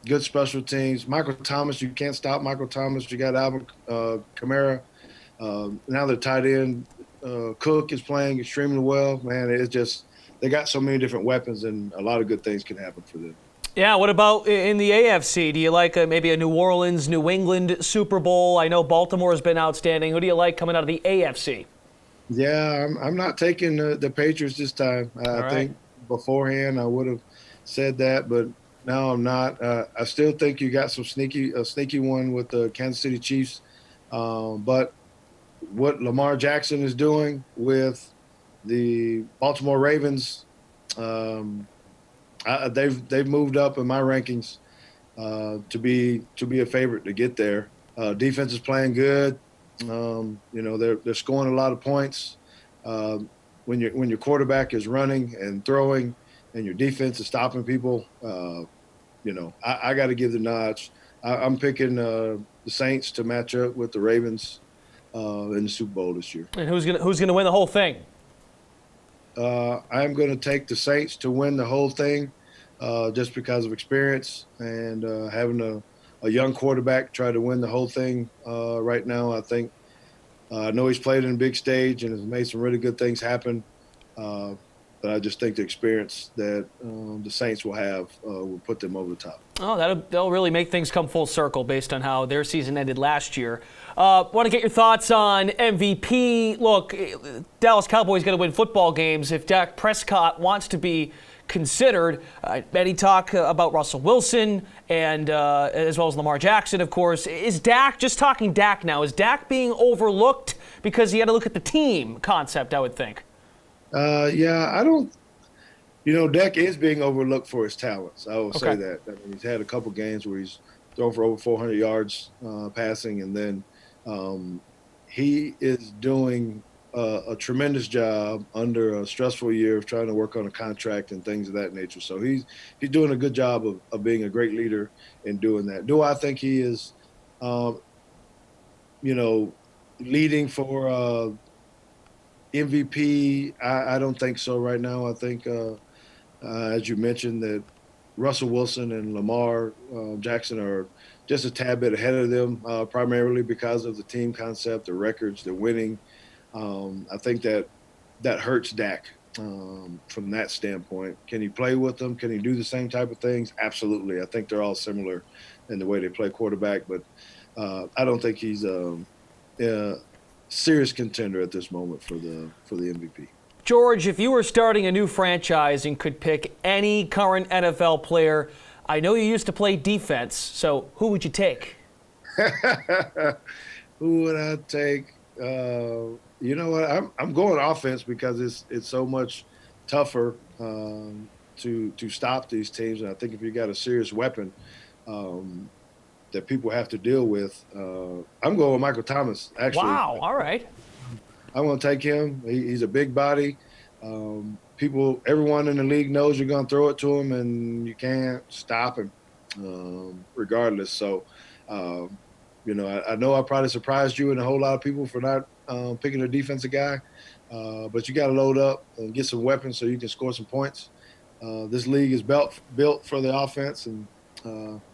good special teams. Michael Thomas, you can't stop Michael Thomas. You got Alvin Kamara. Now the tight end Cook is playing extremely well. Man, it's just they got so many different weapons, and a lot of good things can happen for them. Yeah, what about in the AFC? Do you like maybe a New Orleans, New England Super Bowl? I know Baltimore has been outstanding. Who do you like coming out of the AFC? Yeah, I'm not taking the Patriots this time. I think beforehand I would have said that, but now I'm not. I still think you got a sneaky one with the Kansas City Chiefs. But what Lamar Jackson is doing with the Baltimore Ravens, they've moved up in my rankings to be a favorite to get there. Defense is playing good. You know, they're scoring a lot of points. When your quarterback is running and throwing, and your defense is stopping people, you know, I got to give the notch. I'm picking the Saints to match up with the Ravens in the Super Bowl this year. And who's gonna win the whole thing? I'm going to take the Saints to win the whole thing, just because of experience and having a young quarterback try to win the whole thing right now. I think I know he's played in a big stage and has made some really good things happen. But I just think the experience that the Saints will have will put them over the top. Oh, that'll really make things come full circle based on how their season ended last year. Want to get your thoughts on MVP. Look, Dallas Cowboys going to win football games if Dak Prescott wants to be considered. Many talk about Russell Wilson and as well as Lamar Jackson, of course. Is Dak, just talking Dak now, is Dak being overlooked because you got to look at the team concept, I would think? Yeah, I don't. You know, Dak is being overlooked for his talents. I will say that. I mean, he's had a couple games where he's thrown for over 400 yards passing, and then he is doing a tremendous job under a stressful year of trying to work on a contract and things of that nature. So he's doing a good job of being a great leader in doing that. Do I think he is, you know, leading for MVP? I don't think so right now. I think, as you mentioned, that Russell Wilson and Lamar Jackson are just a tad bit ahead of them, primarily because of the team concept, the records, the winning. I think that hurts Dak from that standpoint. Can he play with them? Can he do the same type of things? Absolutely. I think they're all similar in the way they play quarterback, but I don't think he's serious contender at this moment for the MVP. George, if you were starting a new franchise and could pick any current NFL player, I know you used to play defense, so who would you take? Who would I take? You know what? I'm going offense because it's so much tougher to stop these teams, and I think if you got a serious weapon that people have to deal with, I'm going with Michael Thomas, actually. Wow, all right. I'm going to take him. He's a big body. Everyone in the league knows you're going to throw it to him, and you can't stop him regardless. So, you know I probably surprised you and a whole lot of people for not picking a defensive guy, but you got to load up and get some weapons so you can score some points. This league is built for the offense, and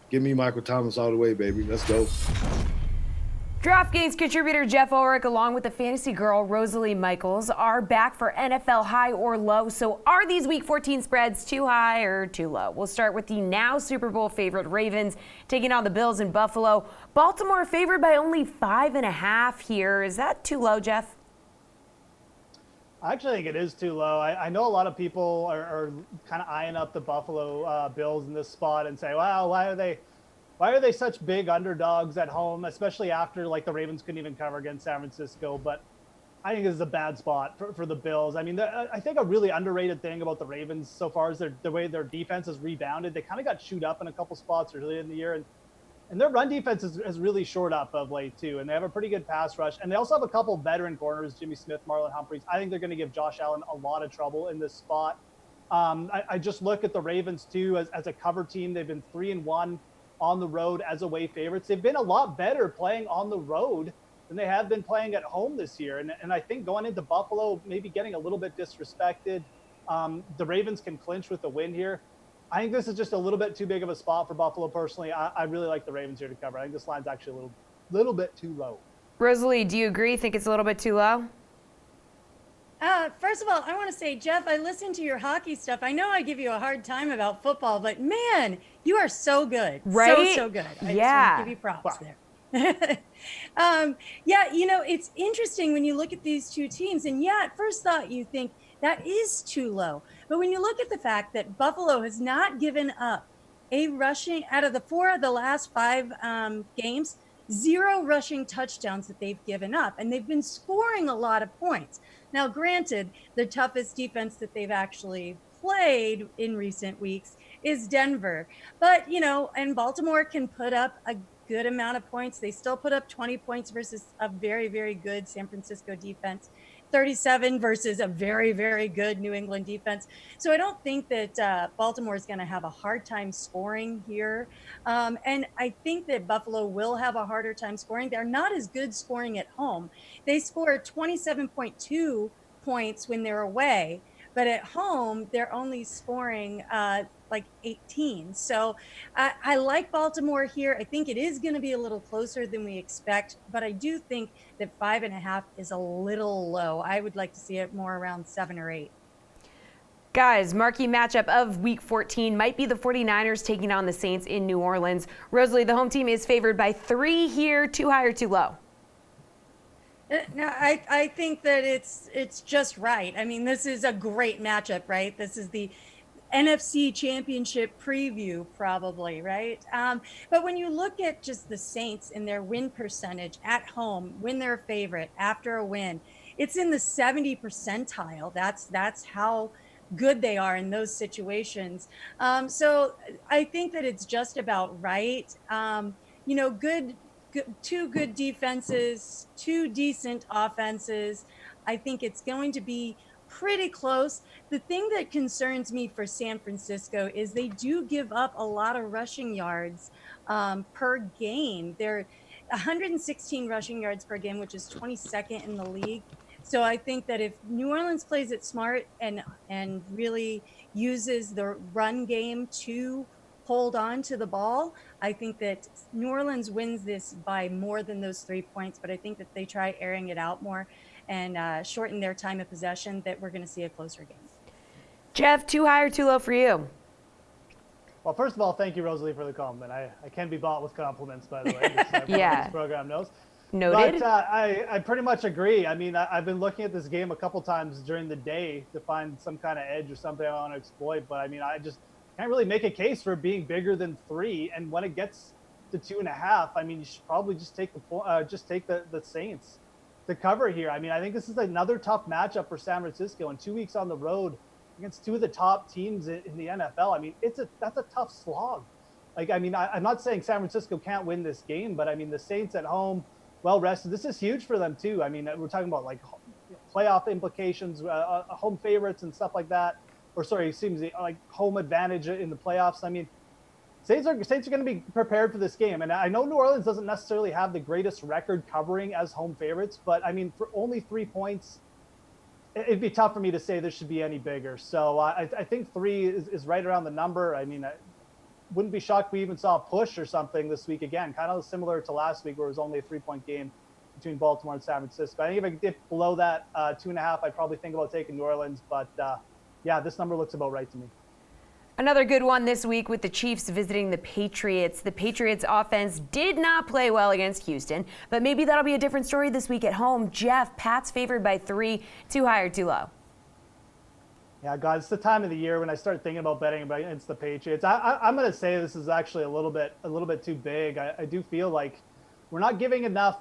Give me Michael Thomas all the way, baby. Let's go. DraftKings contributor Jeff Ulrich, along with the fantasy girl Rosalie Michaels, are back for NFL high or low. So are these Week 14 spreads too high or too low? We'll start with the now Super Bowl favorite Ravens taking on the Bills in Buffalo. Baltimore favored by only 5.5 here. Is that too low, Jeff? I actually think it is too low. I know a lot of people are kind of eyeing up the Buffalo Bills in this spot and say, wow, why are they such big underdogs at home, especially after like the Ravens couldn't even cover against San Francisco. But I think this is a bad spot for the Bills. I mean, I think a really underrated thing about the Ravens so far is the way their defense has rebounded. They kind of got chewed up in a couple spots early in the year, and their run defense has really shored up of late too. And they have a pretty good pass rush. And they also have a couple veteran corners, Jimmy Smith, Marlon Humphreys. I think they're going to give Josh Allen a lot of trouble in this spot. I just look at the Ravens too as a cover team. They've been 3-1 on the road as away favorites. They've been a lot better playing on the road than they have been playing at home this year. And I think going into Buffalo, maybe getting a little bit disrespected, the Ravens can clinch with the win here. I think this is just a little bit too big of a spot for Buffalo personally. I really like the Ravens here to cover. I think this line's actually a little bit too low. Rosalie, do you agree? Think it's a little bit too low? First of all, I want to say, Jeff, I listened to your hockey stuff. I know I give you a hard time about football, but man, you are so good. Right? So good. I just Yeah. want to give you props there. Yeah, it's interesting when you look at these two teams, and yeah, at first thought you think that is too low. But when you look at the fact that Buffalo has not given up a rushing, out of the 4 of the last 5 games, 0 rushing touchdowns that they've given up, and they've been scoring a lot of points. Now, granted, the toughest defense that they've actually played in recent weeks is Denver. But, and Baltimore can put up a good amount of points. They still put up 20 points versus a very, very good San Francisco defense, 37 versus a very, very good New England defense. So I don't think that Baltimore is going to have a hard time scoring here. And I think that Buffalo will have a harder time scoring. They're not as good scoring at home. They score 27.2 points when they're away, but at home, they're only scoring like 18. So I like Baltimore here. I think it is going to be a little closer than we expect, but I do think that 5.5 is a little low. I would like to see it more around 7 or 8. Guys, marquee matchup of Week 14 might be the 49ers taking on the Saints in New Orleans. Rosalie, the home team is favored by 3 here. Too high or too low? No, I think that it's just right. I mean, this is a great matchup, right? This is the NFC Championship preview, probably, right? But when you look at just the Saints and their win percentage at home, when they're a favorite after a win, it's in the 70 percentile. That's how good they are in those situations. So I think that it's just about right. Two good defenses, 2 decent offenses. I think it's going to be pretty close. The thing that concerns me for San Francisco is they do give up a lot of rushing yards per game. They're 116 rushing yards per game, which is 22nd in the league. So I think that if New Orleans plays it smart and really uses the run game to hold on to the ball, I think that New Orleans wins this by more than those 3 points, but I think that they try airing it out more and shorten their time of possession, that we're going to see a closer game. Jeff, too high or too low for you? Well, first of all, thank you, Rosalie, for the compliment. I can be bought with compliments, by the way. This program knows. Noted. But I pretty much agree. I mean, I've been looking at this game a couple times during the day to find some kind of edge or something I want to exploit. But I mean, I just can't really make a case for being bigger than 3. And when it gets to 2.5, I mean, you should probably just take the Saints to cover here. I mean, I think this is another tough matchup for San Francisco, and 2 weeks on the road against 2 of the top teams in the NFL. I mean, that's a tough slog. Like, I mean, I'm not saying San Francisco can't win this game, but I mean, the Saints at home, well rested. This is huge for them too. I mean, we're talking about like playoff implications, home favorites and stuff like that. Or sorry, it seems like home advantage in the playoffs. I mean, Saints are going to be prepared for this game. And I know New Orleans doesn't necessarily have the greatest record covering as home favorites, but I mean, for only 3 points, it'd be tough for me to say this should be any bigger. So I think 3 is right around the number. I mean, wouldn't be shocked if we even saw a push or something this week again, kind of similar to last week where it was only a 3-point game between Baltimore and San Francisco. I think if I dip below that 2.5, I'd probably think about taking New Orleans. But yeah, this number looks about right to me. Another good one this week with the Chiefs visiting the Patriots. The Patriots offense did not play well against Houston, but maybe that'll be a different story this week at home. Jeff, Pat's favored by 3, too high or too low? Yeah, God, it's the time of the year when I start thinking about betting against the Patriots. I'm going to say this is actually a little bit too big. I do feel like we're not giving enough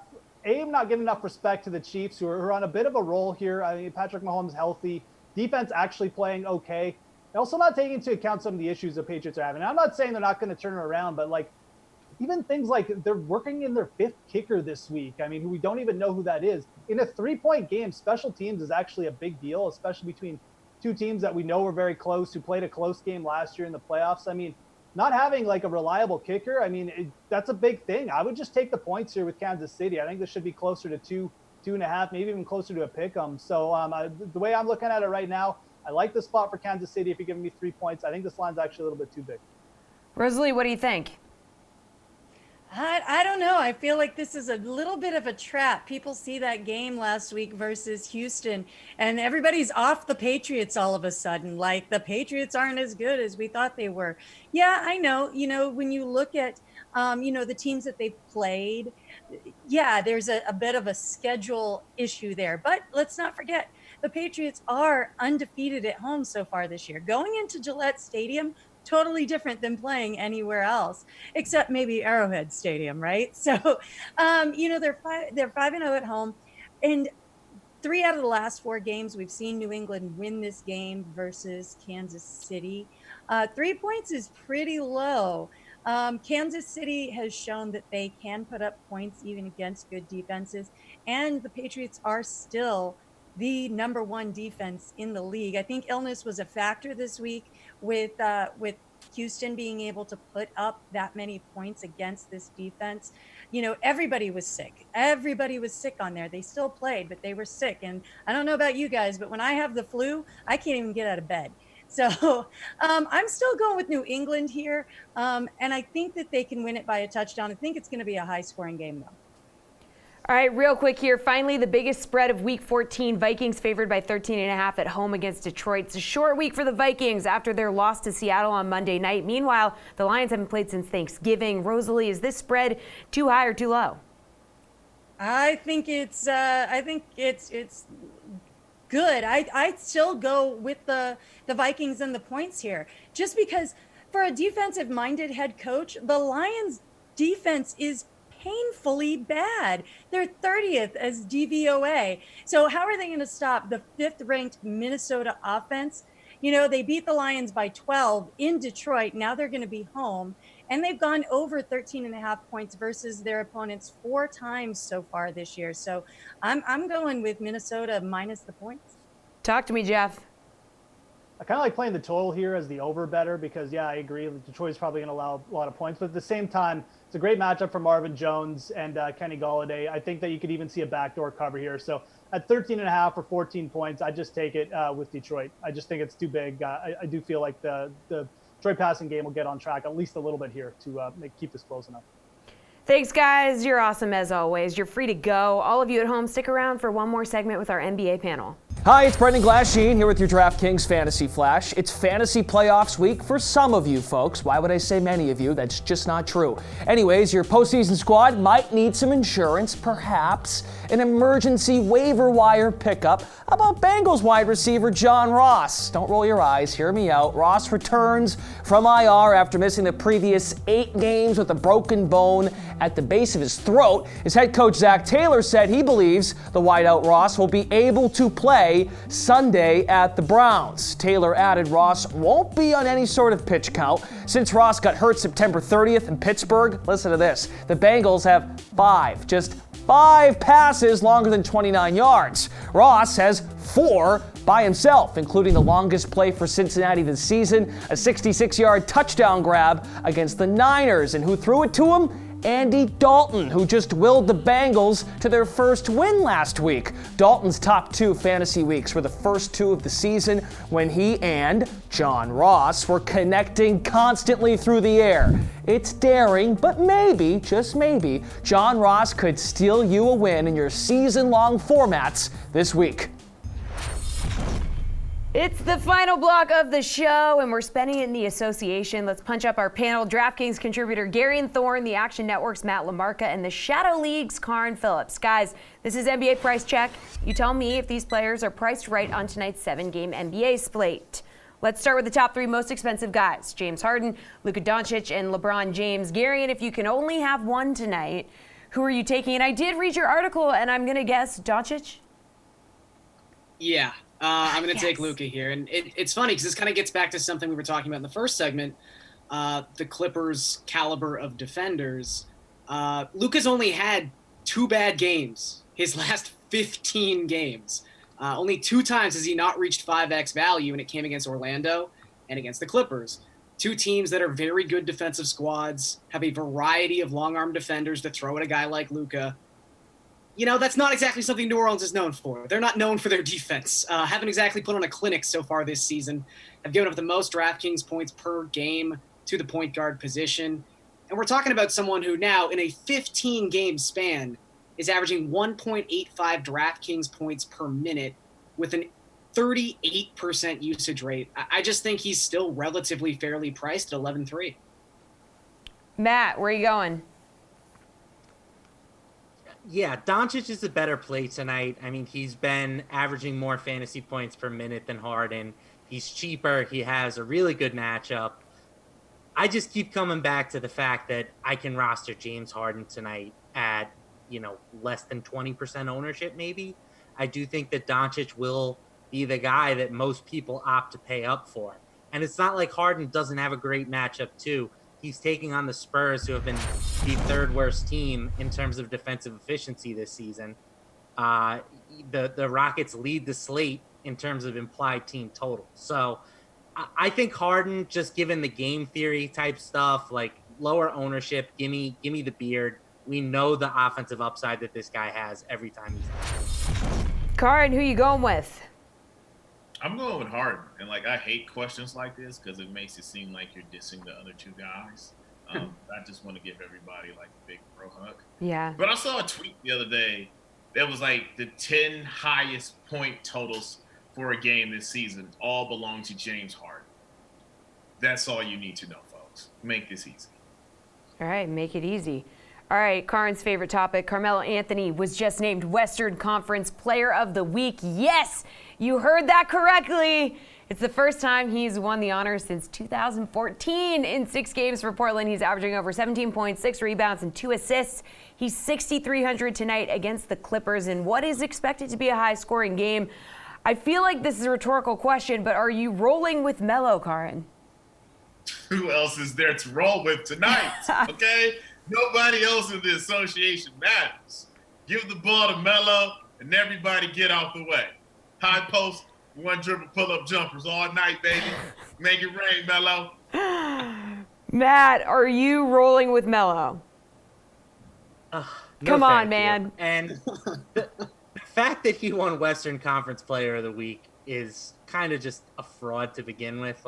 respect to the Chiefs, who are on a bit of a roll here. I mean, Patrick Mahomes healthy, defense actually playing okay. Also not taking into account some of the issues the Patriots are having. And I'm not saying they're not going to turn it around, but like even things like they're working in their 5th kicker this week. I mean, we don't even know who that is. In a 3-point game, special teams is actually a big deal, especially between two teams that we know were very close, who played a close game last year in the playoffs. I mean, not having like a reliable kicker, I mean, that's a big thing. I would just take the points here with Kansas City. I think this should be closer to 2.5, maybe even closer to a pick 'em. So the way I'm looking at it right now, I like the spot for Kansas City. If you're giving me 3 points, I think this line's actually a little bit too big. Rosalie, what do you think? I don't know. I feel like this is a little bit of a trap. People see that game last week versus Houston, and everybody's off the Patriots all of a sudden. Like the Patriots aren't as good as we thought they were. Yeah, I know. You know, when you look at, the teams that they've played, yeah, there's a bit of a schedule issue there. But let's not forget, the Patriots are undefeated at home so far this year. Going into Gillette Stadium, totally different than playing anywhere else, except maybe Arrowhead Stadium, right? So, they're 5-0 at home, and 3 out of the last 4 games we've seen New England win this game versus Kansas City. 3 points is pretty low. Kansas City has shown that they can put up points even against good defenses, and the Patriots are still the number 1 defense in the league. I think illness was a factor this week with Houston being able to put up that many points against this defense. You know, everybody was sick. Everybody was sick on there. They still played, but they were sick. And I don't know about you guys, but when I have the flu, I can't even get out of bed. So I'm still going with New England here. And I think that they can win it by a touchdown. I think it's going to be a high-scoring game, though. All right, real quick here. Finally, the biggest spread of Week 14. Vikings favored by 13.5 at home against Detroit. It's a short week for the Vikings after their loss to Seattle on Monday night. Meanwhile, the Lions haven't played since Thanksgiving. Rosalie, is this spread too high or too low? I think it's good. I'd still go with the Vikings and the points here, just because for a defensive-minded head coach, the Lions' defense is painfully bad. They're 30th as DVOA. So how are they going to stop the 5th-ranked Minnesota offense? You know, they beat the Lions by 12 in Detroit. Now they're going to be home. And they've gone over 13.5 points versus their opponents 4 times so far this year. So I'm going with Minnesota minus the points. Talk to me, Jeff. I kind of like playing the total here as the over better because, yeah, I agree. Detroit's probably going to allow a lot of points. But at the same time, it's a great matchup for Marvin Jones and Kenny Golladay. I think that you could even see a backdoor cover here. So at 13.5 or 14 points, I just take it with Detroit. I just think it's too big. I do feel like the Detroit passing game will get on track at least a little bit here to keep this close enough. Thanks, guys. You're awesome as always. You're free to go. All of you at home, stick around for one more segment with our NBA panel. Hi, it's Brendan Glasheen here with your DraftKings Fantasy Flash. It's fantasy playoffs week for some of you folks. Why would I say many of you? That's just not true. Anyways, your postseason squad might need some insurance, perhaps an emergency waiver wire pickup. How about Bengals wide receiver John Ross? Don't roll your eyes, hear me out. Ross returns from IR after missing the previous 8 games with a broken bone at the base of his throat. His head coach Zach Taylor said he believes the wideout Ross will be able to play Sunday at the Browns. Taylor added Ross won't be on any sort of pitch count since Ross got hurt September 30th in Pittsburgh. Listen to this. The Bengals have 5 passes longer than 29 yards. Ross has 4 by himself, including the longest play for Cincinnati this season, a 66-yard touchdown grab against the Niners. And who threw it to him? Andy Dalton, who just willed the Bengals to their first win last week. Dalton's top 2 fantasy weeks were the first 2 of the season when he and John Ross were connecting constantly through the air. It's daring, but maybe, just maybe, John Ross could steal you a win in your season-long formats this week. It's the final block of the show, and we're spending it in the association. Let's punch up our panel. DraftKings contributor Gary Thorne, the Action Network's Matt LaMarca, and the Shadow League's Karin Phillips. Guys, this is NBA Price Check. You tell me if these players are priced right on tonight's 7-game NBA slate. Let's start with the top 3 most expensive guys: James Harden, Luka Doncic, and LeBron James. Gary, and if you can only have one tonight, who are you taking? And I did read your article, and I'm going to guess Doncic? Yeah. I'm going to take Luka here. And it's funny because this kind of gets back to something we were talking about in the first segment, the Clippers' caliber of defenders. Luka's only had 2 bad games his last 15 games. Only 2 times has he not reached 5x value, and it came against Orlando and against the Clippers. 2 teams that are very good defensive squads, have a variety of long-arm defenders to throw at a guy like Luka. You know, that's not exactly something New Orleans is known for. They're not known for their defense. Haven't exactly put on a clinic so far this season. Have given up the most DraftKings points per game to the point guard position. And we're talking about someone who now, in a 15-game span, is averaging 1.85 DraftKings points per minute with an 38% usage rate. I just think he's still relatively fairly priced at 11.3. Matt, where are you going? Yeah, Doncic is a better play tonight. I mean, he's been averaging more fantasy points per minute than Harden. He's cheaper. He has a really good matchup. I just keep coming back to the fact that I can roster James Harden tonight at, less than 20% ownership maybe. I do think that Doncic will be the guy that most people opt to pay up for. And it's not like Harden doesn't have a great matchup too. He's taking on the Spurs, who have been the 3rd worst team in terms of defensive efficiency this season. The Rockets lead the slate in terms of implied team total. So I think Harden, just given the game theory type stuff, like lower ownership, give me the beard. We know the offensive upside that this guy has every time he's there. Karin, who you going with? I'm going with Harden, and I hate questions like this because it makes it seem like you're dissing the other 2 guys. I just want to give everybody a big bro hug. Yeah. But I saw a tweet the other day that was the 10 highest point totals for a game this season all belong to James Harden. That's all you need to know, folks. Make this easy. All right, make it easy. All right, Karin's favorite topic. Carmelo Anthony was just named Western Conference Player of the Week. Yes, you heard that correctly. It's the first time he's won the honor since 2014. In 6 games for Portland, he's averaging over 17 points, 6 rebounds, and 2 assists. He's 6,300 tonight against the Clippers in what is expected to be a high-scoring game. I feel like this is a rhetorical question, but are you rolling with Melo, Karin? Who else is there to roll with tonight? Okay? Nobody else in the association matters. Give the ball to Melo, and everybody get out the way. High post, 1 dribble pull-up jumpers all night, baby. Make it rain, Melo. Matt, are you rolling with Melo? Come on, man. And the fact that he won Western Conference Player of the Week is kind of just a fraud to begin with.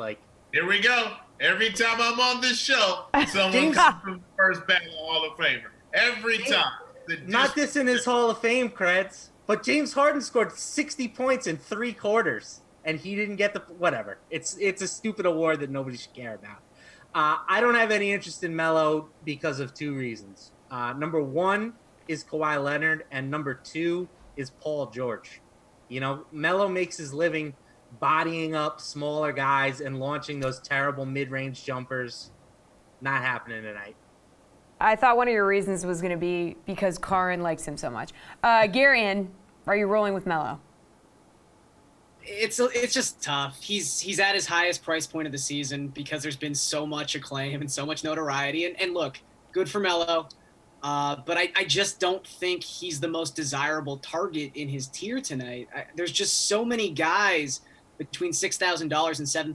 Here we go. Every time I'm on this show, someone comes from the first ballot Hall of Famer. Every time. Not this in his Hall of Fame creds, but James Harden scored 60 points in 3 quarters, and he didn't get whatever. It's a stupid award that nobody should care about. I don't have any interest in Melo because of 2 reasons. Number 1 is Kawhi Leonard, and number 2 is Paul George. Melo makes his living bodying up smaller guys and launching those terrible mid-range jumpers. Not happening tonight. I thought one of your reasons was going to be because Karin likes him so much. Garion, are you rolling with Melo? It's just tough. He's at his highest price point of the season because there's been so much acclaim and so much notoriety. And look, good for Melo. But I just don't think he's the most desirable target in his tier tonight. There's just so many guys between $6,000 and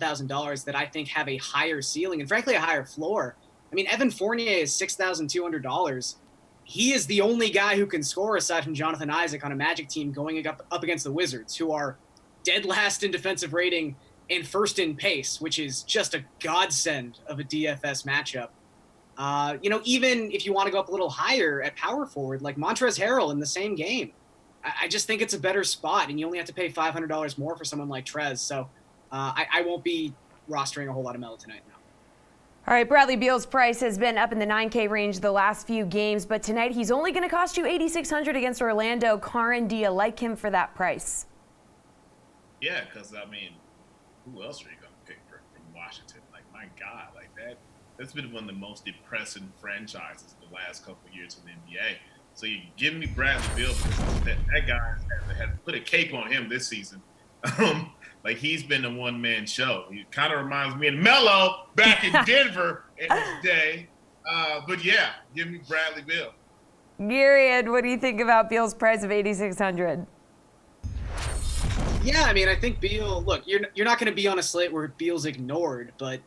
$7,000 that I think have a higher ceiling and frankly a higher floor I mean, Evan Fournier is $6,200. He is the only guy who can score aside from Jonathan Isaac on a Magic team going up against the Wizards, who are dead last in defensive rating and first in pace, which is just a godsend of a DFS matchup. Even if you want to go up a little higher at power forward, like Montrezl Harrell in the same game, I just think it's a better spot, and you only have to pay $500 more for someone like Trez. So I won't be rostering a whole lot of Melo tonight. No. All right, Bradley Beal's price has been up in the 9K range the last few games, but tonight he's only going to cost you $8,600 against Orlando. Karan, do you like him for that price? Yeah, because, I mean, who else are you going to pick from Washington? Like, my God, like that's been one of the most depressing franchises the last couple of years in the NBA. So you give me Bradley Beal because that guy had put a cape on him this season. Like, he's been a one-man show. He kind of reminds me of Melo back in Denver in his day. But, yeah, give me Bradley Beal. Garion, what do you think about Beal's price of $8,600? Yeah, I mean, I think Beal, look, you're not going to be on a slate where Beal's ignored, but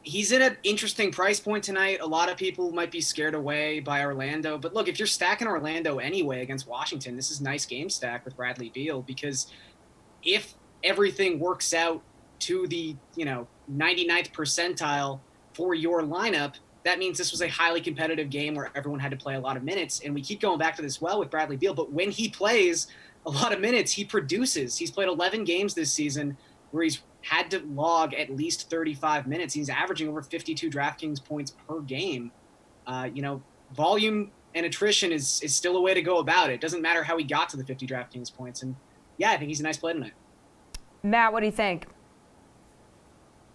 he's in an interesting price point tonight. A lot of people might be scared away by Orlando. But, look, if you're stacking Orlando anyway against Washington, this is a nice game stack with Bradley Beal, because if everything works out to the 99th percentile for your lineup, that means this was a highly competitive game where everyone had to play a lot of minutes. And we keep going back to this with Bradley Beal, but when he plays a lot of minutes, he produces. He's played 11 games this season where he's had to log at least 35 minutes. He's averaging over 52 DraftKings points per game. Volume and attrition is still a way to go about it. Doesn't matter how he got to the 50 DraftKings points. And yeah, I think he's a nice play tonight. Matt, what do you think?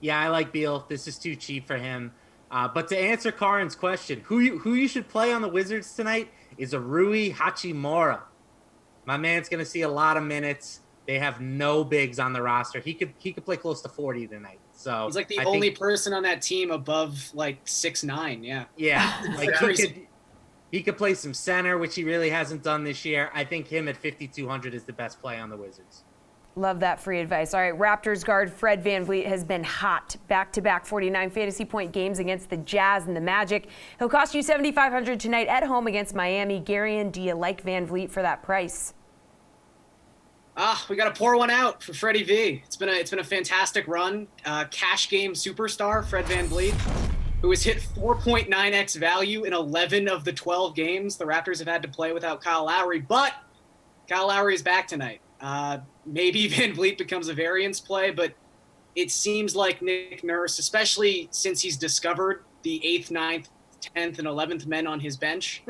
Yeah, I like Beal. This is too cheap for him. But to answer Karan's question, who you should play on the Wizards tonight is a Rui Hachimura. My man's going to see a lot of minutes. They have no bigs on the roster. He could play close to 40 tonight. So he's like the only person on that team above like 6'9". Yeah. Yeah. Like he could play some center, which he really hasn't done this year. I think him at 5,200 is the best play on the Wizards. Love that free advice. All right, Raptors guard Fred VanVleet has been hot. Back-to-back 49 fantasy point games against the Jazz and the Magic. He'll cost you $7,500 tonight at home against Miami. Garion, do you like VanVleet for that price? We got to pour one out for Freddie V. It's been a fantastic run. Cash game superstar Fred VanVleet, who has hit 4.9x value in 11 of the 12 games the Raptors have had to play without Kyle Lowry. But Kyle Lowry is back tonight. Maybe VanVleet becomes a variance play, but it seems like Nick Nurse, especially since he's discovered the 8th, 9th, 10th, and 11th men on his bench,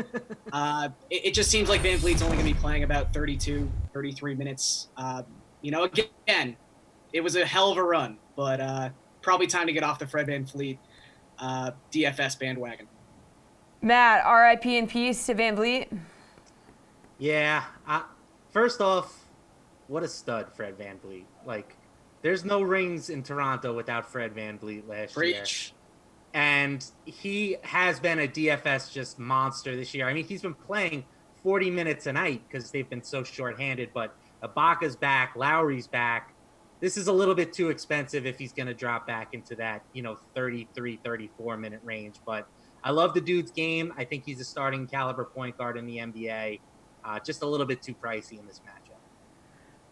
it just seems like VanVleet's only going to be playing about 32, 33 minutes. Again, it was a hell of a run, but probably time to get off the Fred VanVleet DFS bandwagon. Matt, RIP in peace to VanVleet. Yeah. First off, what a stud, Fred VanVleet. Like, there's no rings in Toronto without Fred VanVleet last year. And he has been a DFS just monster this year. I mean, he's been playing 40 minutes a night because they've been so shorthanded. But Ibaka's back, Lowry's back. This is a little bit too expensive if he's going to drop back into that, 33, 34-minute range. But I love the dude's game. I think he's a starting caliber point guard in the NBA. Just a little bit too pricey in this matchup.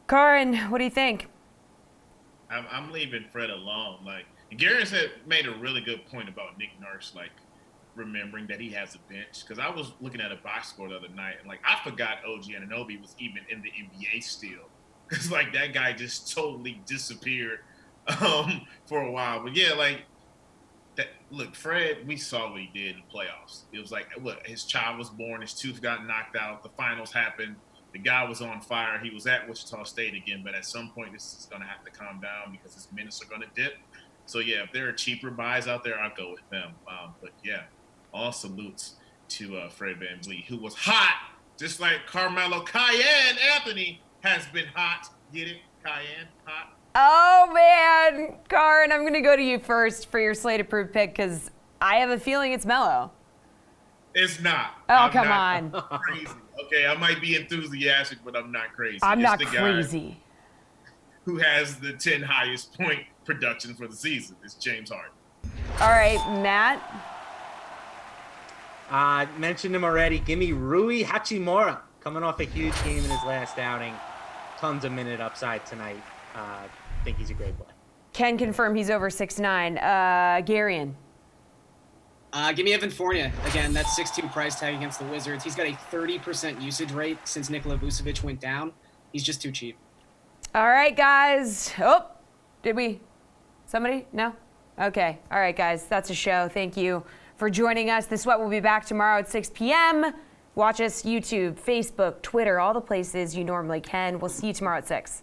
Karan, what do you think? I'm leaving Fred alone. Like, Garrett made a really good point about Nick Nurse, like, remembering that he has a bench. Because I was looking at a box score the other night, and, like, I forgot OG Anunoby was even in the NBA still. Because, like, that guy just totally disappeared for a while. But, yeah, like, look, Fred, we saw what he did in the playoffs. It was like, look, his child was born, his tooth got knocked out, the finals happened. The guy was on fire. He was at Wichita State again, but at some point this is going to have to calm down because his minutes are going to dip. So, yeah, if there are cheaper buys out there, I'll go with them. But, yeah, all salutes to Fred VanVleet, who was hot, just like Carmelo Cayenne Anthony has been hot. Get it? Cayenne, hot. Oh, man. Karan, I'm going to go to you first for your slate-approved pick because I have a feeling it's Melo. It's not. Oh, come on. Crazy. Okay, I might be enthusiastic, but I'm not crazy. I'm not crazy. Who has the 10 highest point production for the season? It's James Harden. All right, Matt. Mentioned him already. Give me Rui Hachimura coming off a huge game in his last outing. Tons of minute upside tonight. Think he's a great play. Can confirm he's over 6'9". Garion. Give me Evan Fournier. Again, that's 6'2" price tag against the Wizards. He's got a 30% usage rate since Nikola Vucevic went down. He's just too cheap. All right, guys. Oh, did we? Somebody? No? Okay. All right, guys. That's a show. Thank you for joining us. The Sweat will be back tomorrow at 6 p.m. Watch us YouTube, Facebook, Twitter, all the places you normally can. We'll see you tomorrow at 6.